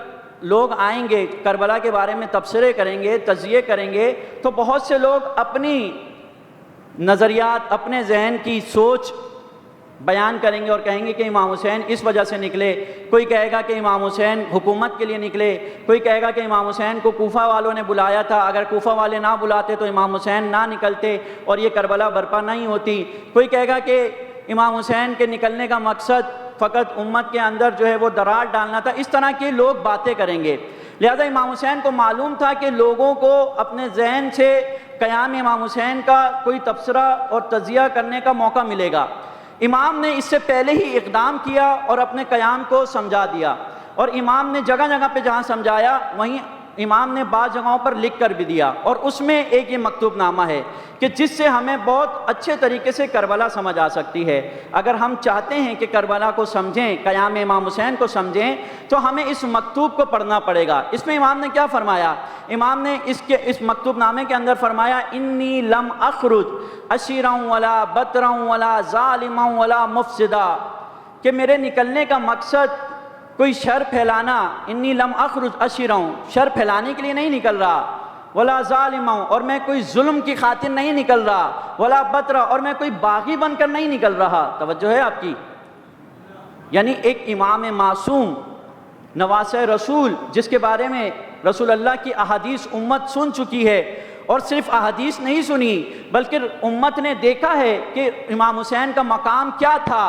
لوگ آئیں گے کربلا کے بارے میں تبصرے کریں گے، تجزیے کریں گے، تو بہت سے لوگ اپنی نظریات، اپنے ذہن کی سوچ بیان کریں گے اور کہیں گے کہ امام حسین اس وجہ سے نکلے۔ کوئی کہے گا کہ امام حسین حکومت کے لیے نکلے، کوئی کہے گا کہ امام حسین کو کوفہ والوں نے بلایا تھا، اگر کوفہ والے نہ بلاتے تو امام حسین نہ نکلتے اور یہ کربلا برپا نہیں ہوتی۔ کوئی کہے گا کہ امام حسین کے نکلنے کا مقصد فقط امت کے اندر جو ہے وہ درار ڈالنا تھا۔ اس طرح کے لوگ باتیں کریں گے۔ لہذا امام حسین کو معلوم تھا کہ لوگوں کو اپنے ذہن سے قیام امام حسین کا کوئی تبصرہ اور تجزیہ کرنے کا موقع ملے گا۔ امام نے اس سے پہلے ہی اقدام کیا اور اپنے قیام کو سمجھا دیا، اور امام نے جگہ جگہ پہ جہاں سمجھایا وہیں امام نے بعض جگہوں پر لکھ کر بھی دیا، اور اس میں ایک یہ مکتوب نامہ ہے کہ جس سے ہمیں بہت اچھے طریقے سے کربلا سمجھ آ سکتی ہے۔ اگر ہم چاہتے ہیں کہ کربلا کو سمجھیں، قیام امام حسین کو سمجھیں، تو ہمیں اس مکتوب کو پڑھنا پڑے گا۔ اس میں امام نے کیا فرمایا؟ امام نے اس مکتوب نامے کے اندر فرمایا، انی لم اخرج اشیرا ولا بطرا ولا ظالما ولا مفسدا، کہ میرے نکلنے کا مقصد کوئی شر پھیلانا، انی لم اخرج اشیرا، شر پھیلانے کے لیے نہیں نکل رہا، ولا ظالما، اور میں کوئی ظلم کی خاطر نہیں نکل رہا، ولا بطرا، اور میں کوئی باغی بن کر نہیں نکل رہا۔ توجہ ہے آپ کی؟ یعنی ایک امام معصوم، نواسہ رسول، جس کے بارے میں رسول اللہ کی احادیث امت سن چکی ہے، اور صرف احادیث نہیں سنی بلکہ امت نے دیکھا ہے کہ امام حسین کا مقام کیا تھا،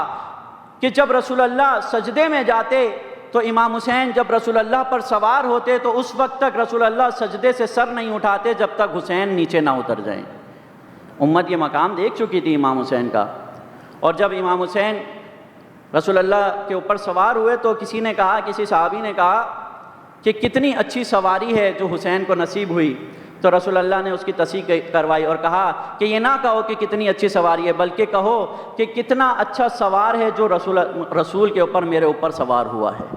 کہ جب رسول اللہ سجدے میں جاتے تو امام حسین جب رسول اللہ پر سوار ہوتے تو اس وقت تک رسول اللہ سجدے سے سر نہیں اٹھاتے جب تک حسین نیچے نہ اتر جائیں۔ امت یہ مقام دیکھ چکی تھی امام حسین کا۔ اور جب امام حسین رسول اللہ کے اوپر سوار ہوئے تو کسی نے کہا، کسی صحابی نے کہا کہ کتنی اچھی سواری ہے جو حسین کو نصیب ہوئی، تو رسول اللہ نے اس کی تصحیح کروائی اور کہا کہ یہ نہ کہو کہ کتنی اچھی سواری ہے، بلکہ کہو کہ کتنا اچھا سوار ہے جو رسول کے اوپر میرے اوپر سوار ہوا ہے۔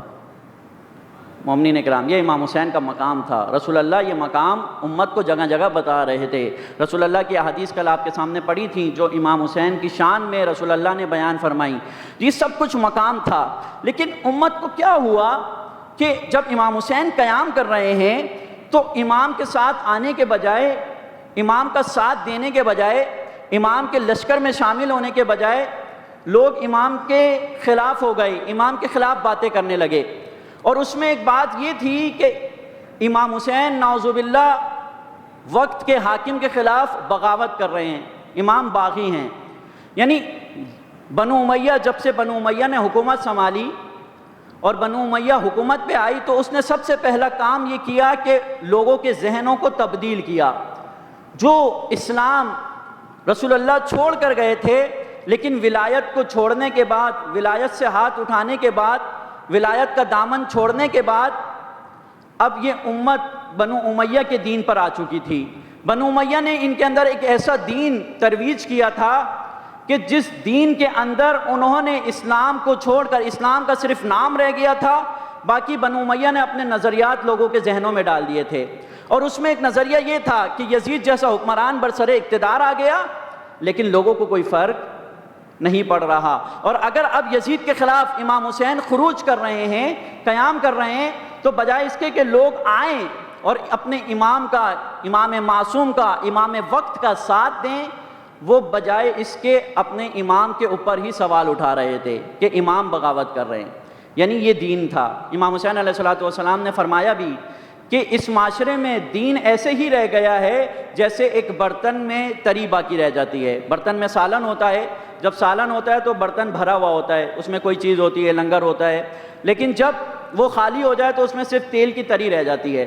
مومنین اکرام، یہ امام حسین کا مقام تھا۔ رسول اللہ یہ مقام امت کو جگہ جگہ بتا رہے تھے۔ رسول اللہ کی احادیث کل آپ کے سامنے پڑھی تھیں جو امام حسین کی شان میں رسول اللہ نے بیان فرمائی، یہ سب کچھ مقام تھا۔ لیکن امت کو کیا ہوا کہ جب امام حسین قیام کر رہے ہیں تو امام کے ساتھ آنے کے بجائے، امام کا ساتھ دینے کے بجائے، امام کے لشکر میں شامل ہونے کے بجائے لوگ امام کے خلاف ہو گئے، امام کے خلاف باتیں کرنے لگے۔ اور اس میں ایک بات یہ تھی کہ امام حسین نعوذ باللہ وقت کے حاکم کے خلاف بغاوت کر رہے ہیں، امام باغی ہیں۔ یعنی بنو امیہ، جب سے بنو امیہ نے حکومت سنبھالی اور بنو امیہ حکومت پہ آئی تو اس نے سب سے پہلا کام یہ کیا کہ لوگوں کے ذہنوں کو تبدیل کیا۔ جو اسلام رسول اللہ چھوڑ کر گئے تھے، لیکن ولایت کو چھوڑنے کے بعد، ولایت سے ہاتھ اٹھانے کے بعد، ولایت کا دامن چھوڑنے کے بعد اب یہ امت بنو امیہ کے دین پر آ چکی تھی۔ بنو امیہ نے ان کے اندر ایک ایسا دین ترویج کیا تھا کہ جس دین کے اندر انہوں نے اسلام کو چھوڑ کر، اسلام کا صرف نام رہ گیا تھا، باقی بنو امیہ نے اپنے نظریات لوگوں کے ذہنوں میں ڈال دیے تھے۔ اور اس میں ایک نظریہ یہ تھا کہ یزید جیسا حکمران برسر اقتدار آ گیا، لیکن لوگوں کو کوئی فرق نہیں پڑ رہا، اور اگر اب یزید کے خلاف امام حسین خروج کر رہے ہیں، قیام کر رہے ہیں، تو بجائے اس کے کہ لوگ آئیں اور اپنے امام کا، امام معصوم کا، امام وقت کا ساتھ دیں، وہ بجائے اس کے اپنے امام کے اوپر ہی سوال اٹھا رہے تھے کہ امام بغاوت کر رہے ہیں۔ یعنی یہ دین تھا۔ امام حسین علیہ السلام نے فرمایا بھی کہ اس معاشرے میں دین ایسے ہی رہ گیا ہے جیسے ایک برتن میں تری باقی رہ جاتی ہے۔ برتن میں سالن ہوتا ہے، جب سالن ہوتا ہے تو برتن بھرا ہوا ہوتا ہے، اس میں کوئی چیز ہوتی ہے، لنگر ہوتا ہے، لیکن جب وہ خالی ہو جائے تو اس میں صرف تیل کی تری رہ جاتی ہے۔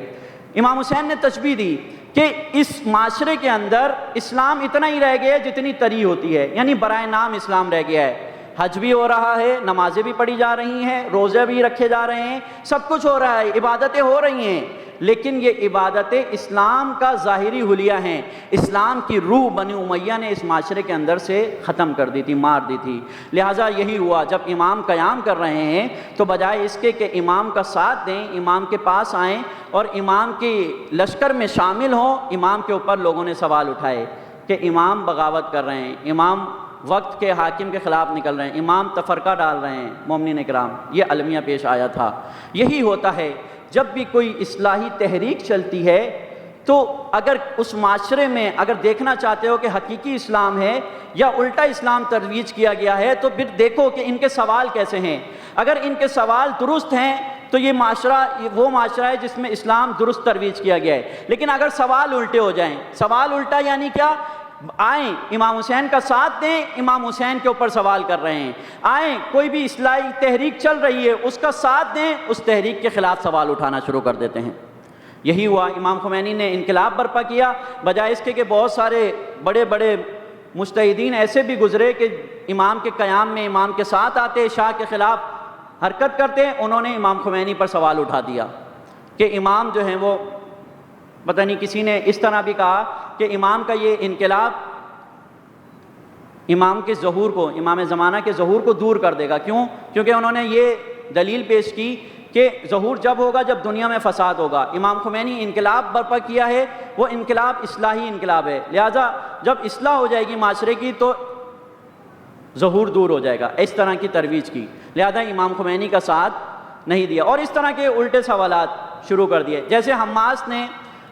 امام حسین نے تشبیہ دی کہ اس معاشرے کے اندر اسلام اتنا ہی رہ گیا ہے جتنی تری ہوتی ہے، یعنی برائے نام اسلام رہ گیا ہے۔ حج بھی ہو رہا ہے، نمازیں بھی پڑھی جا رہی ہیں، روزے بھی رکھے جا رہے ہیں، سب کچھ ہو رہا ہے، عبادتیں ہو رہی ہیں، لیکن یہ عبادتیں اسلام کا ظاہری حلیہ ہیں۔ اسلام کی روح بنی امیہ نے اس معاشرے کے اندر سے ختم کر دی تھی، مار دی تھی۔ لہٰذا یہی ہوا، جب امام قیام کر رہے ہیں تو بجائے اس کے کہ امام کا ساتھ دیں، امام کے پاس آئیں اور امام کی لشکر میں شامل ہوں، امام کے اوپر لوگوں نے سوال اٹھائے کہ امام بغاوت کر رہے ہیں، امام وقت کے حاکم کے خلاف نکل رہے ہیں، امام تفرقہ ڈال رہے ہیں۔ مومنین اکرام، یہ المیہ پیش آیا تھا۔ یہی ہوتا ہے جب بھی کوئی اصلاحی تحریک چلتی ہے تو اگر اس معاشرے میں اگر دیکھنا چاہتے ہو کہ حقیقی اسلام ہے یا الٹا اسلام ترویج کیا گیا ہے، تو پھر دیکھو کہ ان کے سوال کیسے ہیں۔ اگر ان کے سوال درست ہیں تو یہ معاشرہ وہ معاشرہ ہے جس میں اسلام درست ترویج کیا گیا ہے، لیکن اگر سوال الٹے ہو جائیں، سوال الٹا یعنی کیا؟ آئیں امام حسین کا ساتھ دیں، امام حسین کے اوپر سوال کر رہے ہیں، آئیں کوئی بھی اصلاحی تحریک چل رہی ہے اس کا ساتھ دیں، اس تحریک کے خلاف سوال اٹھانا شروع کر دیتے ہیں۔ یہی ہوا، امام خمینی نے انقلاب برپا کیا، بجائے اس کے کہ بہت سارے بڑے بڑے مجتہدین ایسے بھی گزرے کہ امام کے قیام میں امام کے ساتھ آتے، شاہ کے خلاف حرکت کرتے، انہوں نے امام خمینی پر سوال اٹھا دیا کہ امام جو ہیں وہ پتہ نہیں، کسی نے اس طرح بھی کہا کہ امام کا یہ انقلاب امام کے ظہور کو، امام زمانہ کے ظہور کو دور کر دے گا۔ کیوں؟ کیونکہ انہوں نے یہ دلیل پیش کی کہ ظہور جب ہوگا جب دنیا میں فساد ہوگا۔ امام خمینی انقلاب برپا کیا ہے، وہ انقلاب اصلاحی انقلاب ہے، لہٰذا جب اصلاح ہو جائے گی معاشرے کی تو ظہور دور ہو جائے گا، اس طرح کی ترویج کی، لہذا امام خمینی کا ساتھ نہیں دیا۔ اور اس طرح کے الٹے سوالات شروع کر دیے، جیسے حماس نے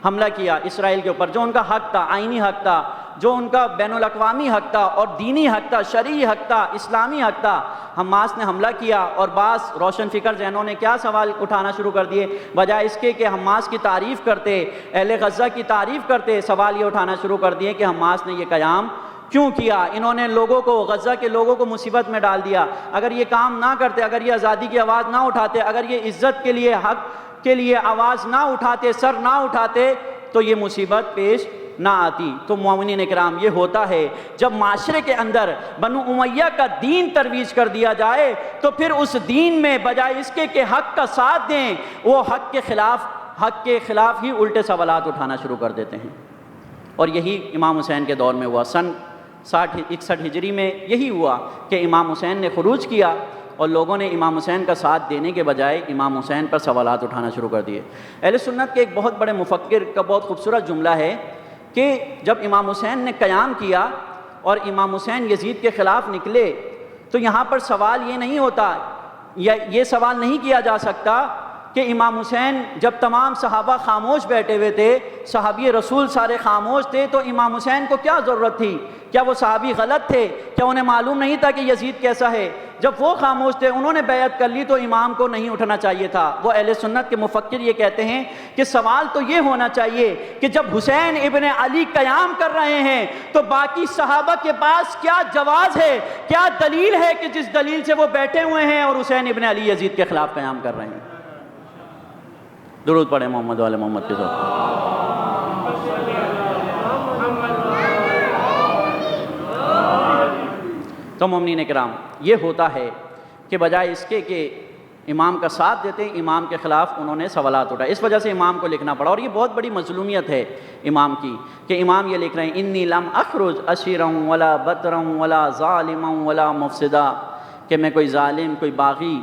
حملہ کیا اسرائیل کے اوپر، جو ان کا حق تھا، آئینی حق تھا، جو ان کا بین الاقوامی حق تھا اور دینی حق تھا، شرعی حق تھا، اسلامی حق تھا۔ حماس نے حملہ کیا اور بعض روشن فکر ذہنوں نے کیا سوال اٹھانا شروع کر دیے، بجائے اس کے کہ حماس کی تعریف کرتے، اہل غزہ کی تعریف کرتے، سوال یہ اٹھانا شروع کر دیے کہ حماس نے یہ قیام کیوں کیا، انہوں نے لوگوں کو، غزہ کے لوگوں کو مصیبت میں ڈال دیا، اگر یہ کام نہ کرتے، اگر یہ آزادی کی آواز نہ اٹھاتے، اگر یہ عزت کے لیے، حق کے لیے آواز نہ اٹھاتے، سر نہ اٹھاتے، تو یہ مصیبت پیش نہ آتی۔ تو مومنین اکرام، یہ ہوتا ہے جب معاشرے کے اندر بنو امیہ کا دین ترویج کر دیا جائے تو پھر اس دین میں بجائے اس کے کہ حق کا ساتھ دیں، وہ حق کے خلاف ہی الٹے سوالات اٹھانا شروع کر دیتے ہیں۔ اور یہی امام حسین کے دور میں ہوا، سن 61 ہجری میں یہی ہوا کہ امام حسین نے خروج کیا اور لوگوں نے امام حسین کا ساتھ دینے کے بجائے امام حسین پر سوالات اٹھانا شروع کر دیے۔ اہل سنت کے ایک بہت بڑے مفکر کا بہت خوبصورت جملہ ہے کہ جب امام حسین نے قیام کیا اور امام حسین یزید کے خلاف نکلے تو یہاں پر سوال یہ نہیں ہوتا، یا یہ سوال نہیں کیا جا سکتا کہ امام حسین جب تمام صحابہ خاموش بیٹھے ہوئے تھے، صحابی رسول سارے خاموش تھے، تو امام حسین کو کیا ضرورت تھی؟ کیا وہ صحابی غلط تھے؟ کیا انہیں معلوم نہیں تھا کہ یزید کیسا ہے؟ جب وہ خاموش تھے، انہوں نے بیعت کر لی، تو امام کو نہیں اٹھنا چاہیے تھا۔ وہ اہل سنت کے مفکر یہ کہتے ہیں کہ سوال تو یہ ہونا چاہیے کہ جب حسین ابن علی قیام کر رہے ہیں تو باقی صحابہ کے پاس کیا جواز ہے، کیا دلیل ہے کہ جس دلیل سے وہ بیٹھے ہوئے ہیں اور حسین ابن علی یزید کے خلاف قیام کر رہے ہیں۔ درود پڑھیں محمد والے محمد کے ساتھ۔ تو مومنین کرام یہ ہوتا ہے کہ بجائے اس کے کہ امام کا ساتھ دیتے ہیں، امام کے خلاف انہوں نے سوالات اٹھائے، اس وجہ سے امام کو لکھنا پڑا. اور یہ بہت بڑی مظلومیت ہے امام کی کہ امام یہ لکھ رہے ہیں انی لم اخرج اسیرا ولا بطرا ولا ظالما ولا مفسدا، کہ میں کوئی ظالم، کوئی باغی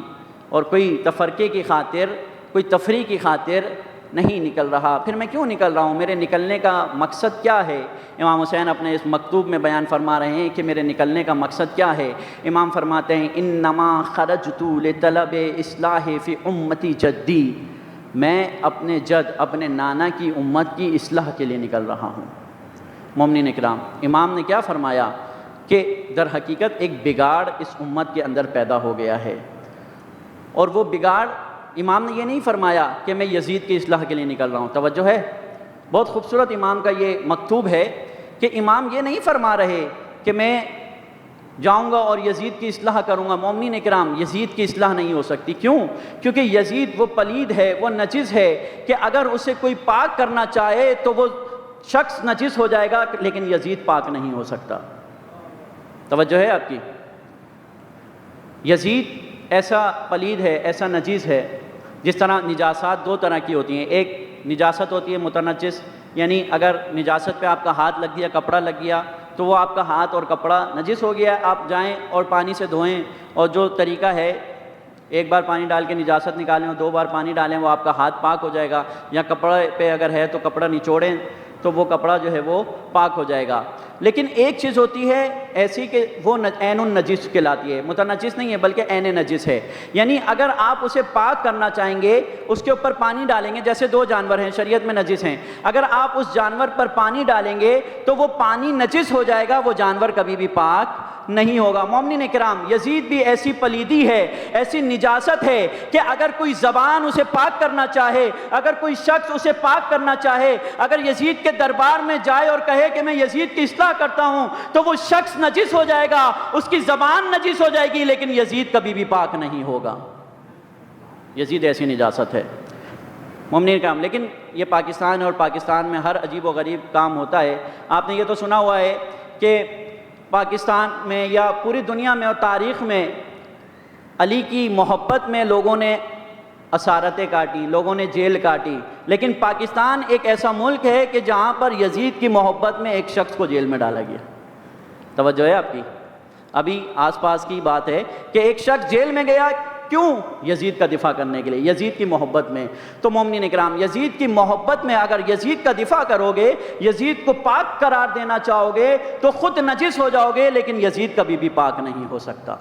اور کوئی تفرقے کی خاطر، کوئی تفریح کی خاطر نہیں نکل رہا. پھر میں کیوں نکل رہا ہوں؟ میرے نکلنے کا مقصد کیا ہے؟ امام حسین اپنے اس مکتوب میں بیان فرما رہے ہیں کہ میرے نکلنے کا مقصد کیا ہے. امام فرماتے ہیں انما خرجت لطلب اصلاح فی امتی جدی، میں اپنے جد، اپنے نانا کی امت کی اصلاح کے لیے نکل رہا ہوں. مومنین اکرام، امام نے کیا فرمایا کہ در حقیقت ایک بگاڑ اس امت کے اندر پیدا ہو گیا ہے، اور وہ بگاڑ امام نے یہ نہیں فرمایا کہ میں یزید کی اصلاح کے لیے نکل رہا ہوں. توجہ ہے، بہت خوبصورت امام کا یہ مکتوب ہے کہ امام یہ نہیں فرما رہے کہ میں جاؤں گا اور یزید کی اصلاح کروں گا. مومنین اکرام، یزید کی اصلاح نہیں ہو سکتی. کیوں؟ کیونکہ یزید وہ پلید ہے، وہ نجس ہے کہ اگر اسے کوئی پاک کرنا چاہے تو وہ شخص نجس ہو جائے گا، لیکن یزید پاک نہیں ہو سکتا. توجہ ہے آپ کی؟ یزید ایسا پلید ہے، ایسا نجیس ہے. جس طرح نجاسات دو طرح کی ہوتی ہیں، ایک نجاست ہوتی ہے متنجس، یعنی اگر نجاست پہ آپ کا ہاتھ لگ گیا، کپڑا لگ گیا تو وہ آپ کا ہاتھ اور کپڑا نجس ہو گیا، آپ جائیں اور پانی سے دھوئیں، اور جو طریقہ ہے ایک بار پانی ڈال کے نجاست نکالیں اور 2 بار پانی ڈالیں، وہ آپ کا ہاتھ پاک ہو جائے گا. یا کپڑے پہ اگر ہے تو کپڑا نچوڑیں تو وہ کپڑا جو ہے وہ پاک ہو جائے گا. لیکن ایک چیز ہوتی ہے ایسی کہ وہ عین النجس کہلاتی ہے، متنجس نہیں ہے بلکہ عین نجس ہے. یعنی اگر آپ اسے پاک کرنا چاہیں گے، اس کے اوپر پانی ڈالیں گے، جیسے 2 جانور ہیں شریعت میں نجس ہیں، اگر آپ اس جانور پر پانی ڈالیں گے تو وہ پانی نجس ہو جائے گا، وہ جانور کبھی بھی پاک نہیں ہوگا. مومنین اکرام، یزید بھی ایسی پلیدی ہے، ایسی نجاست ہے کہ اگر کوئی زبان اسے پاک کرنا چاہے، اگر کوئی شخص اسے پاک کرنا چاہے، اگر یزید کے دربار میں جائے اور کہے کہ میں یزید کی اصلاح کرتا ہوں تو وہ شخص نجس ہو جائے گا، اس کی زبان نجس ہو جائے گی، لیکن یزید کبھی بھی پاک نہیں ہوگا. یزید ایسی نجاست ہے. مومنین کرام، لیکن یہ پاکستان اور پاکستان میں ہر عجیب و غریب کام ہوتا ہے. آپ نے یہ تو سنا ہوا ہے کہ پاکستان میں یا پوری دنیا میں اور تاریخ میں علی کی محبت میں لوگوں نے اسارتیں کاٹی، لوگوں نے جیل کاٹی، لیکن پاکستان ایک ایسا ملک ہے کہ جہاں پر یزید کی محبت میں ایک شخص کو جیل میں ڈالا گیا. توجہ ہے آپ کی؟ ابھی آس پاس کی بات ہے کہ ایک شخص جیل میں گیا، کیوں؟ یزید کا دفاع کرنے کے لیے، یزید کی محبت میں. تو مومنین اکرام، یزید کی محبت میں اگر یزید کا دفاع کرو گے، یزید کو پاک قرار دینا چاہو گے تو خود نجس ہو جاؤ گے، لیکن یزید کبھی بھی پاک نہیں ہو سکتا.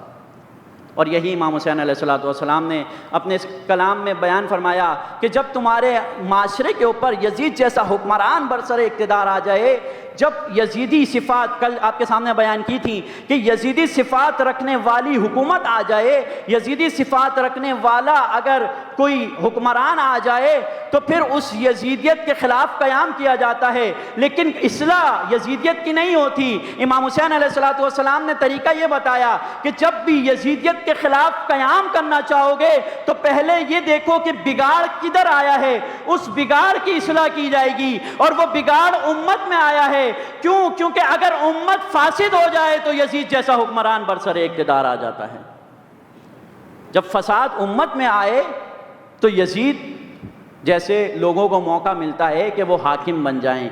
اور یہی امام حسین علیہ السلام نے اپنے اس کلام میں بیان فرمایا کہ جب تمہارے معاشرے کے اوپر یزید جیسا حکمران برسر اقتدار آ جائے، جب یزیدی صفات، کل آپ کے سامنے بیان کی تھی کہ یزیدی صفات رکھنے والی حکومت آ جائے، یزیدی صفات رکھنے والا اگر کوئی حکمران آ جائے تو پھر اس یزیدیت کے خلاف قیام کیا جاتا ہے، لیکن اصلاح یزیدیت کی نہیں ہوتی. امام حسین علیہ السلام نے طریقہ یہ بتایا کہ جب بھی یزیدیت کے خلاف قیام کرنا چاہو گے تو پہلے یہ دیکھو کہ بگاڑ کدھر آیا ہے، اس بگاڑ کی اصلاح کی جائے گی، اور وہ بگاڑ امت میں آیا ہے. کیوں؟ کیونکہ اگر امت فاسد ہو جائے تو یزید جیسا حکمران برسر اقتدار آ جاتا ہے. جب فساد امت میں آئے تو یزید جیسے لوگوں کو موقع ملتا ہے کہ وہ حاکم بن جائیں.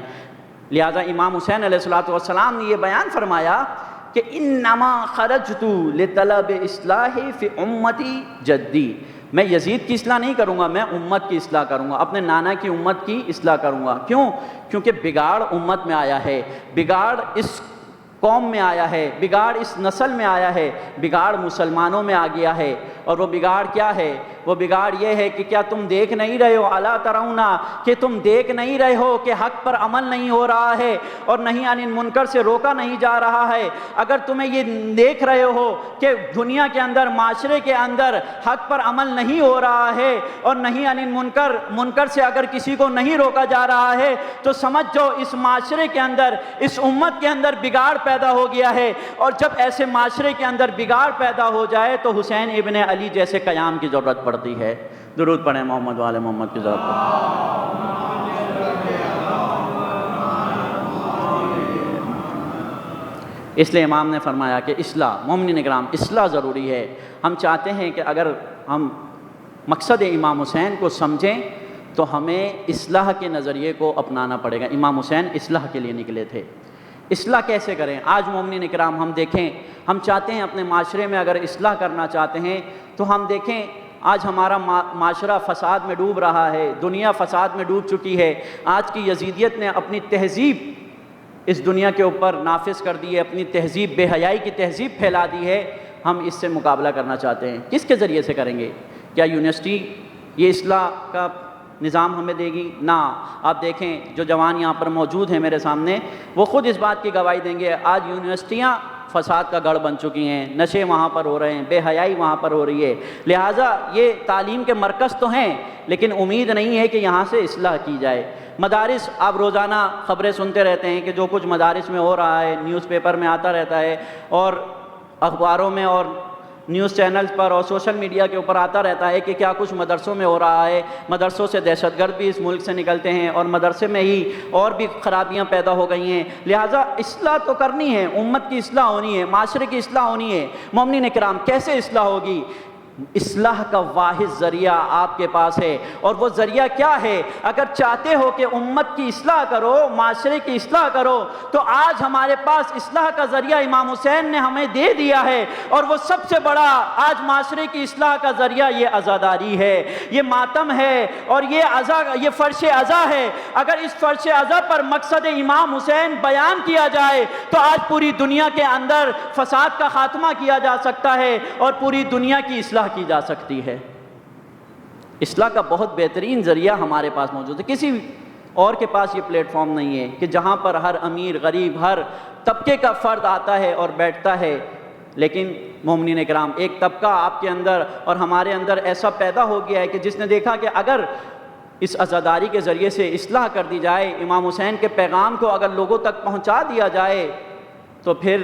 لہذا امام حسین علیہ السلام نے یہ بیان فرمایا کہ انما خرجت لطلب اصلاح فی امتی جدی، میں یزید کی اصلاح نہیں کروں گا، میں امت کی اصلاح کروں گا، اپنے نانا کی امت کی اصلاح کروں گا. کیوں؟ کیونکہ بگاڑ امت میں آیا ہے، بگاڑ اس قوم میں آیا ہے، بگاڑ اس نسل میں آیا ہے، بگاڑ مسلمانوں میں آ گیا ہے. اور وہ بگاڑ کیا ہے؟ وہ بگاڑ یہ ہے کہ کیا تم دیکھ نہیں رہے ہو، الا ترونا، کہ تم دیکھ نہیں رہے ہو کہ حق پر عمل نہیں ہو رہا ہے اور نہی عن المنکر سے روکا نہیں جا رہا ہے. اگر تمہیں یہ دیکھ رہے ہو کہ دنیا کے اندر، معاشرے کے اندر حق پر عمل نہیں ہو رہا ہے اور نہی عن المنکر، منکر سے اگر کسی کو نہیں روکا جا رہا ہے تو سمجھ جاؤ اس معاشرے کے اندر، اس امت کے اندر بگاڑ پیدا ہو گیا ہے. اور جب ایسے معاشرے کے اندر بگاڑ پیدا ہو جائے تو حسین ابن علی جیسے قیام کی ضرورت پڑتی ہے. درود پڑھیں محمد والے محمد کی ذات پر. اس لیے امام نے فرمایا کہ اصلاح، مومنین اکرام اصلاح ضروری ہے۔ ہم چاہتے ہیں کہ اگر ہم مقصد امام حسین کو سمجھیں تو ہمیں اصلاح کے نظریے کو اپنانا پڑے گا۔ امام حسین اصلاح کے لیے نکلے تھے۔ اصلاح کیسے کریں؟ آج مومنین اکرام ہم دیکھیں، ہم چاہتے ہیں اپنے معاشرے میں اگر اصلاح کرنا چاہتے ہیں تو ہم دیکھیں آج ہمارا معاشرہ فساد میں ڈوب رہا ہے، دنیا فساد میں ڈوب چکی ہے۔ آج کی یزیدیت نے اپنی تہذیب اس دنیا کے اوپر نافذ کر دی ہے، اپنی تہذیب، بے حیائی کی تہذیب پھیلا دی ہے۔ ہم اس سے مقابلہ کرنا چاہتے ہیں، کس کے ذریعے سے کریں گے؟ کیا یونیورسٹی یہ اصلاح کا نظام ہمیں دے گی؟ نہ۔ آپ دیکھیں جو جوان یہاں پر موجود ہیں میرے سامنے، وہ خود اس بات کی گواہی دیں گے، آج یونیورسٹیاں فساد کا گڑھ بن چکی ہیں، نشے وہاں پر ہو رہے ہیں، بے حیائی وہاں پر ہو رہی ہے۔ لہٰذا یہ تعلیم کے مرکز تو ہیں لیکن امید نہیں ہے کہ یہاں سے اصلاح کی جائے۔ مدارس، آپ روزانہ خبریں سنتے رہتے ہیں کہ جو کچھ مدارس میں ہو رہا ہے، نیوز پیپر میں آتا رہتا ہے اور اخباروں میں اور نیوز چینلز پر اور سوشل میڈیا کے اوپر آتا رہتا ہے کہ کیا کچھ مدرسوں میں ہو رہا ہے۔ مدرسوں سے دہشت گرد بھی اس ملک سے نکلتے ہیں اور مدرسے میں ہی اور بھی خرابیاں پیدا ہو گئی ہیں۔ لہٰذا اصلاح تو کرنی ہے، امت کی اصلاح ہونی ہے، معاشرے کی اصلاح ہونی ہے۔ مومنین کرام کیسے اصلاح ہوگی؟ اصلاح کا واحد ذریعہ آپ کے پاس ہے، اور وہ ذریعہ کیا ہے؟ اگر چاہتے ہو کہ امت کی اصلاح کرو، معاشرے کی اصلاح کرو، تو آج ہمارے پاس اصلاح کا ذریعہ امام حسین نے ہمیں دے دیا ہے، اور وہ سب سے بڑا آج معاشرے کی اصلاح کا ذریعہ یہ عزاداری ہے، یہ ماتم ہے، اور یہ فرش عزا ہے۔ اگر اس فرش عزا پر مقصد امام حسین بیان کیا جائے تو آج پوری دنیا کے اندر فساد کا خاتمہ کیا جا سکتا ہے اور پوری دنیا کی اصلاح کی جا سکتی ہے۔ اصلاح کا بہت بہترین ذریعہ ہمارے پاس موجود ہے، کسی اور کے پاس یہ پلیٹ فارم نہیں ہے کہ جہاں پر ہر امیر، غریب، ہر طبقے کا فرد آتا ہے اور بیٹھتا ہے۔ لیکن مومنین اکرام ایک طبقہ آپ کے اندر اور ہمارے اندر ایسا پیدا ہو گیا ہے کہ جس نے دیکھا کہ اگر اس عزاداری کے ذریعے سے اصلاح کر دی جائے، امام حسین کے پیغام کو اگر لوگوں تک پہنچا دیا جائے تو پھر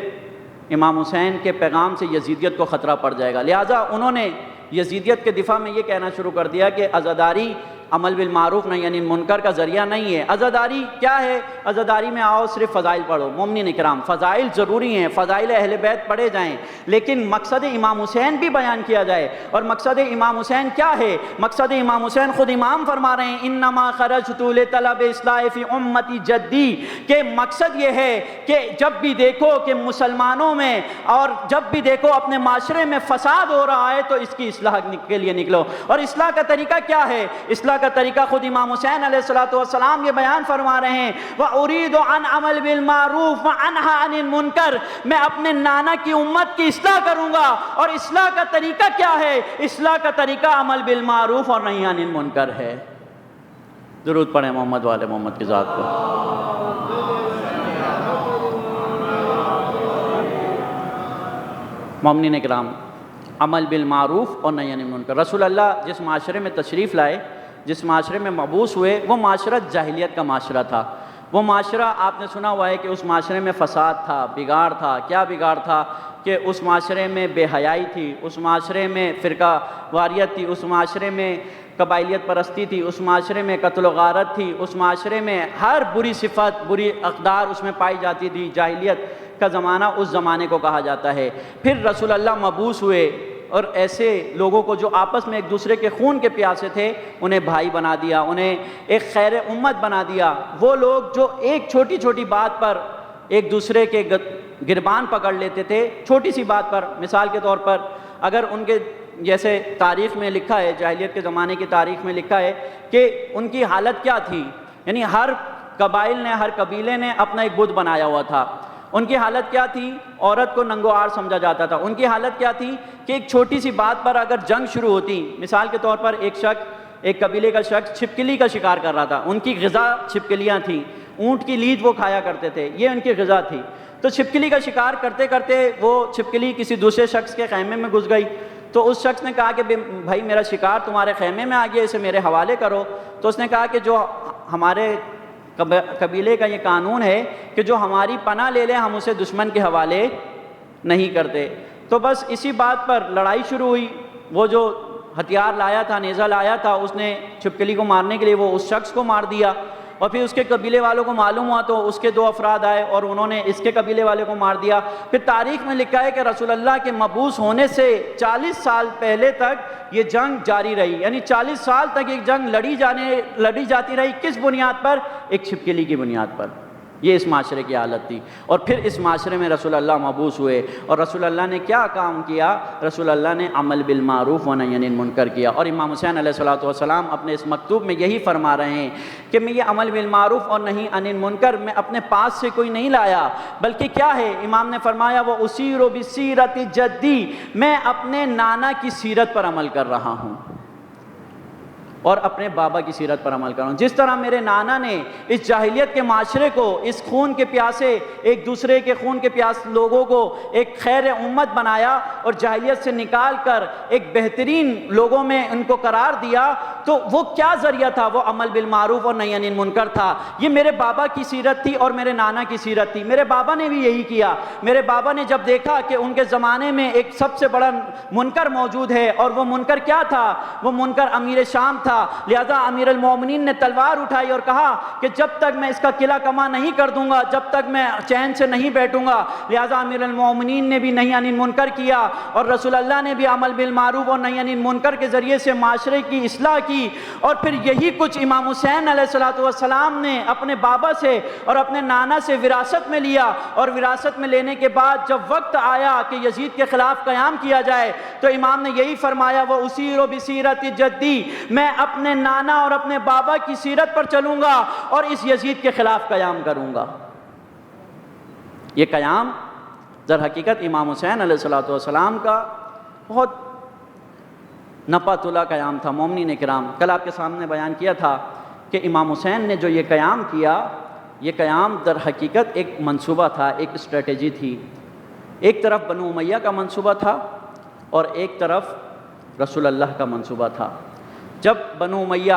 امام حسین کے پیغام سے یزیدیت کو خطرہ پڑ جائے گا۔ لہٰذا انہوں نے یزیدیت کے دفاع میں یہ کہنا شروع کر دیا کہ عزاداری عمل بالمعروف نہی عن المنکر کا ذریعہ نہیں ہے۔ عزاداری کیا ہے؟ عزاداری میں آؤ صرف فضائل پڑھو۔ مومنین اکرام فضائل ضروری ہیں، فضائل اہل بیت پڑھے جائیں، لیکن مقصد امام حسین بھی بیان کیا جائے۔ اور مقصد امام حسین کیا ہے؟ مقصد امام حسین خود امام فرما رہے ہیں انما خرجت لطلب اصلاح فی امتی جدی، کہ مقصد یہ ہے کہ جب بھی دیکھو کہ مسلمانوں میں اور جب بھی دیکھو اپنے معاشرے میں فساد ہو رہا ہے تو اس کی اصلاح کے لیے نکلو۔ اور اصلاح کا طریقہ کیا ہے؟ اصلاح کا طریقہ خود امام حسین علیہ السلام یہ بیان فرما رہے ہیں وَأُرِيدُ عَنْ عَمَلْ بِالْمَعْرُوفِ وَأَنْهَى عَنِ الْمُنْكَرِ، میں اپنے نانا کی امت کی اصلاح کروں گا۔ اور اصلاح کا طریقہ کیا ہے؟ اصلاح کا طریقہ عمل بالمعروف اور نہی عن المنکر ہے۔ درود پڑھیں محمد والے محمد کی ذات کو۔ مومنین اکرام عمل بالمعروف اور نہی عن المنکر، رسول اللہ جس معاشرے میں تشریف لائے، جس معاشرے میں مبعوث ہوئے، وہ معاشرہ جاہلیت کا معاشرہ تھا۔ وہ معاشرہ آپ نے سنا ہوا ہے کہ اس معاشرے میں فساد تھا، بگاڑ تھا۔ کیا بگاڑ تھا؟ کہ اس معاشرے میں بے حیائی تھی، اس معاشرے میں فرقہ واریت تھی، اس معاشرے میں قبائلیت پرستی تھی، اس معاشرے میں قتل و غارت تھی، اس معاشرے میں ہر بری صفت، بری اقدار اس میں پائی جاتی تھی۔ جاہلیت کا زمانہ اس زمانے کو کہا جاتا ہے۔ پھر رسول اللہ مبعوث ہوئے اور ایسے لوگوں کو جو آپس میں ایک دوسرے کے خون کے پیاسے تھے انہیں بھائی بنا دیا، انہیں ایک خیر امت بنا دیا۔ وہ لوگ جو ایک چھوٹی چھوٹی بات پر ایک دوسرے کے گربان پکڑ لیتے تھے، چھوٹی سی بات پر، مثال کے طور پر اگر ان کے جیسے تاریخ میں لکھا ہے، جاہلیت کے زمانے کی تاریخ میں لکھا ہے کہ ان کی حالت کیا تھی، یعنی ہر قبائل نے، ہر قبیلے نے اپنا ایک بت بنایا ہوا تھا۔ ان کی حالت کیا تھی؟ عورت کو ننگوار سمجھا جاتا تھا۔ ان کی حالت کیا تھی کہ ایک چھوٹی سی بات پر اگر جنگ شروع ہوتی، مثال کے طور پر ایک قبیلے کا شخص چھپکلی کا شکار کر رہا تھا، ان کی غذا چھپکلیاں تھیں، اونٹ کی لیج وہ کھایا کرتے تھے، یہ ان کی غذا تھی۔ تو چھپکلی کا شکار کرتے کرتے وہ چھپکلی کسی دوسرے شخص کے خیمے میں گھس گئی، تو اس شخص نے کہا کہ بھائی میرا شکار تمہارے خیمے میں آ گیا، اسے میرے حوالے کرو۔ تو اس نے کہا کہ جو ہمارے قبیلے کا یہ قانون ہے کہ جو ہماری پناہ لے لے ہم اسے دشمن کے حوالے نہیں کرتے۔ تو بس اسی بات پر لڑائی شروع ہوئی۔ وہ جو ہتھیار لایا تھا، نیزہ لایا تھا، اس نے چھپکلی کو مارنے کے لیے وہ اس شخص کو مار دیا۔ اور پھر اس کے قبیلے والوں کو معلوم ہوا تو اس کے 2 افراد آئے اور انہوں نے اس کے قبیلے والے کو مار دیا۔ پھر تاریخ میں لکھا ہے کہ رسول اللہ کے مبعوث ہونے سے 40 سال پہلے تک یہ جنگ جاری رہی، یعنی 40 سال تک ایک جنگ لڑی جاتی رہی۔ کس بنیاد پر؟ ایک چھپکلی کی بنیاد پر۔ یہ اس معاشرے کی حالت تھی، اور پھر اس معاشرے میں رسول اللہ مبعوث ہوئے، اور رسول اللہ نے کیا کام کیا؟ رسول اللہ نے عمل بالمعروف و نہی عن المنکر کیا۔ اور امام حسین علیہ الصلوۃ والسلام اپنے اس مکتوب میں یہی فرما رہے ہیں کہ میں یہ عمل بالمعروف اور نہی عن المنکر میں اپنے پاس سے کوئی نہیں لایا، بلکہ کیا ہے؟ امام نے فرمایا وہ اسیر بسیرت جدی، میں اپنے نانا کی سیرت پر عمل کر رہا ہوں اور اپنے بابا کی سیرت پر عمل کر رہا ہوں۔ جس طرح میرے نانا نے اس جاہلیت کے معاشرے کو، اس خون کے پیاسے، ایک دوسرے کے خون کے پیاس لوگوں کو ایک خیر امت بنایا اور جاہلیت سے نکال کر ایک بہترین لوگوں میں ان کو قرار دیا، تو وہ کیا ذریعہ تھا؟ وہ عمل بالمعروف اور نہی عن المنکر تھا۔ یہ میرے بابا کی سیرت تھی اور میرے نانا کی سیرت تھی۔ میرے بابا نے بھی یہی کیا۔ میرے بابا نے جب دیکھا کہ ان کے زمانے میں ایک سب سے بڑا منکر موجود ہے، اور وہ منکر کیا تھا؟ وہ منکر امیر شام تھا، لہذا امیر المومنین نے تلوار اٹھائی اور کہا کہ جب تک میں اس کا قلعہ کما نہیں کر دوں گا، جب تک میں چین سے نہیں بیٹھوں گا۔ لہذا امیر المومنین نے بھی نہی عن المنکر کیا، اور رسول اللہ نے بھی عمل بالمعروف اور نہی عن المنکر کے ذریعے سے معاشرے کی اصلاح کی۔ اور پھر یہی کچھ امام حسین علیہ الصلوۃ والسلام نے اپنے بابا سے اور اپنے نانا سے وراثت میں لیا، اور وراثت میں لینے کے بعد جب وقت آیا کہ یزید کے خلاف قیام کیا جائے تو امام نے یہی فرمایا وہ اسیر بسیرت جدی، میں اپنے نانا اور اپنے بابا کی سیرت پر چلوں گا اور اس یزید کے خلاف قیام کروں گا۔ یہ قیام در حقیقت امام حسین علیہ الصلوۃ والسلام کا بہت نپا تلا قیام تھا۔ مومنین کرام، کل آپ کے سامنے بیان کیا تھا کہ امام حسین نے جو یہ قیام کیا، یہ قیام در حقیقت ایک منصوبہ تھا، ایک اسٹریٹجی تھی۔ ایک طرف بنو امیہ کا منصوبہ تھا اور ایک طرف رسول اللہ کا منصوبہ تھا۔ جب بنو امیہ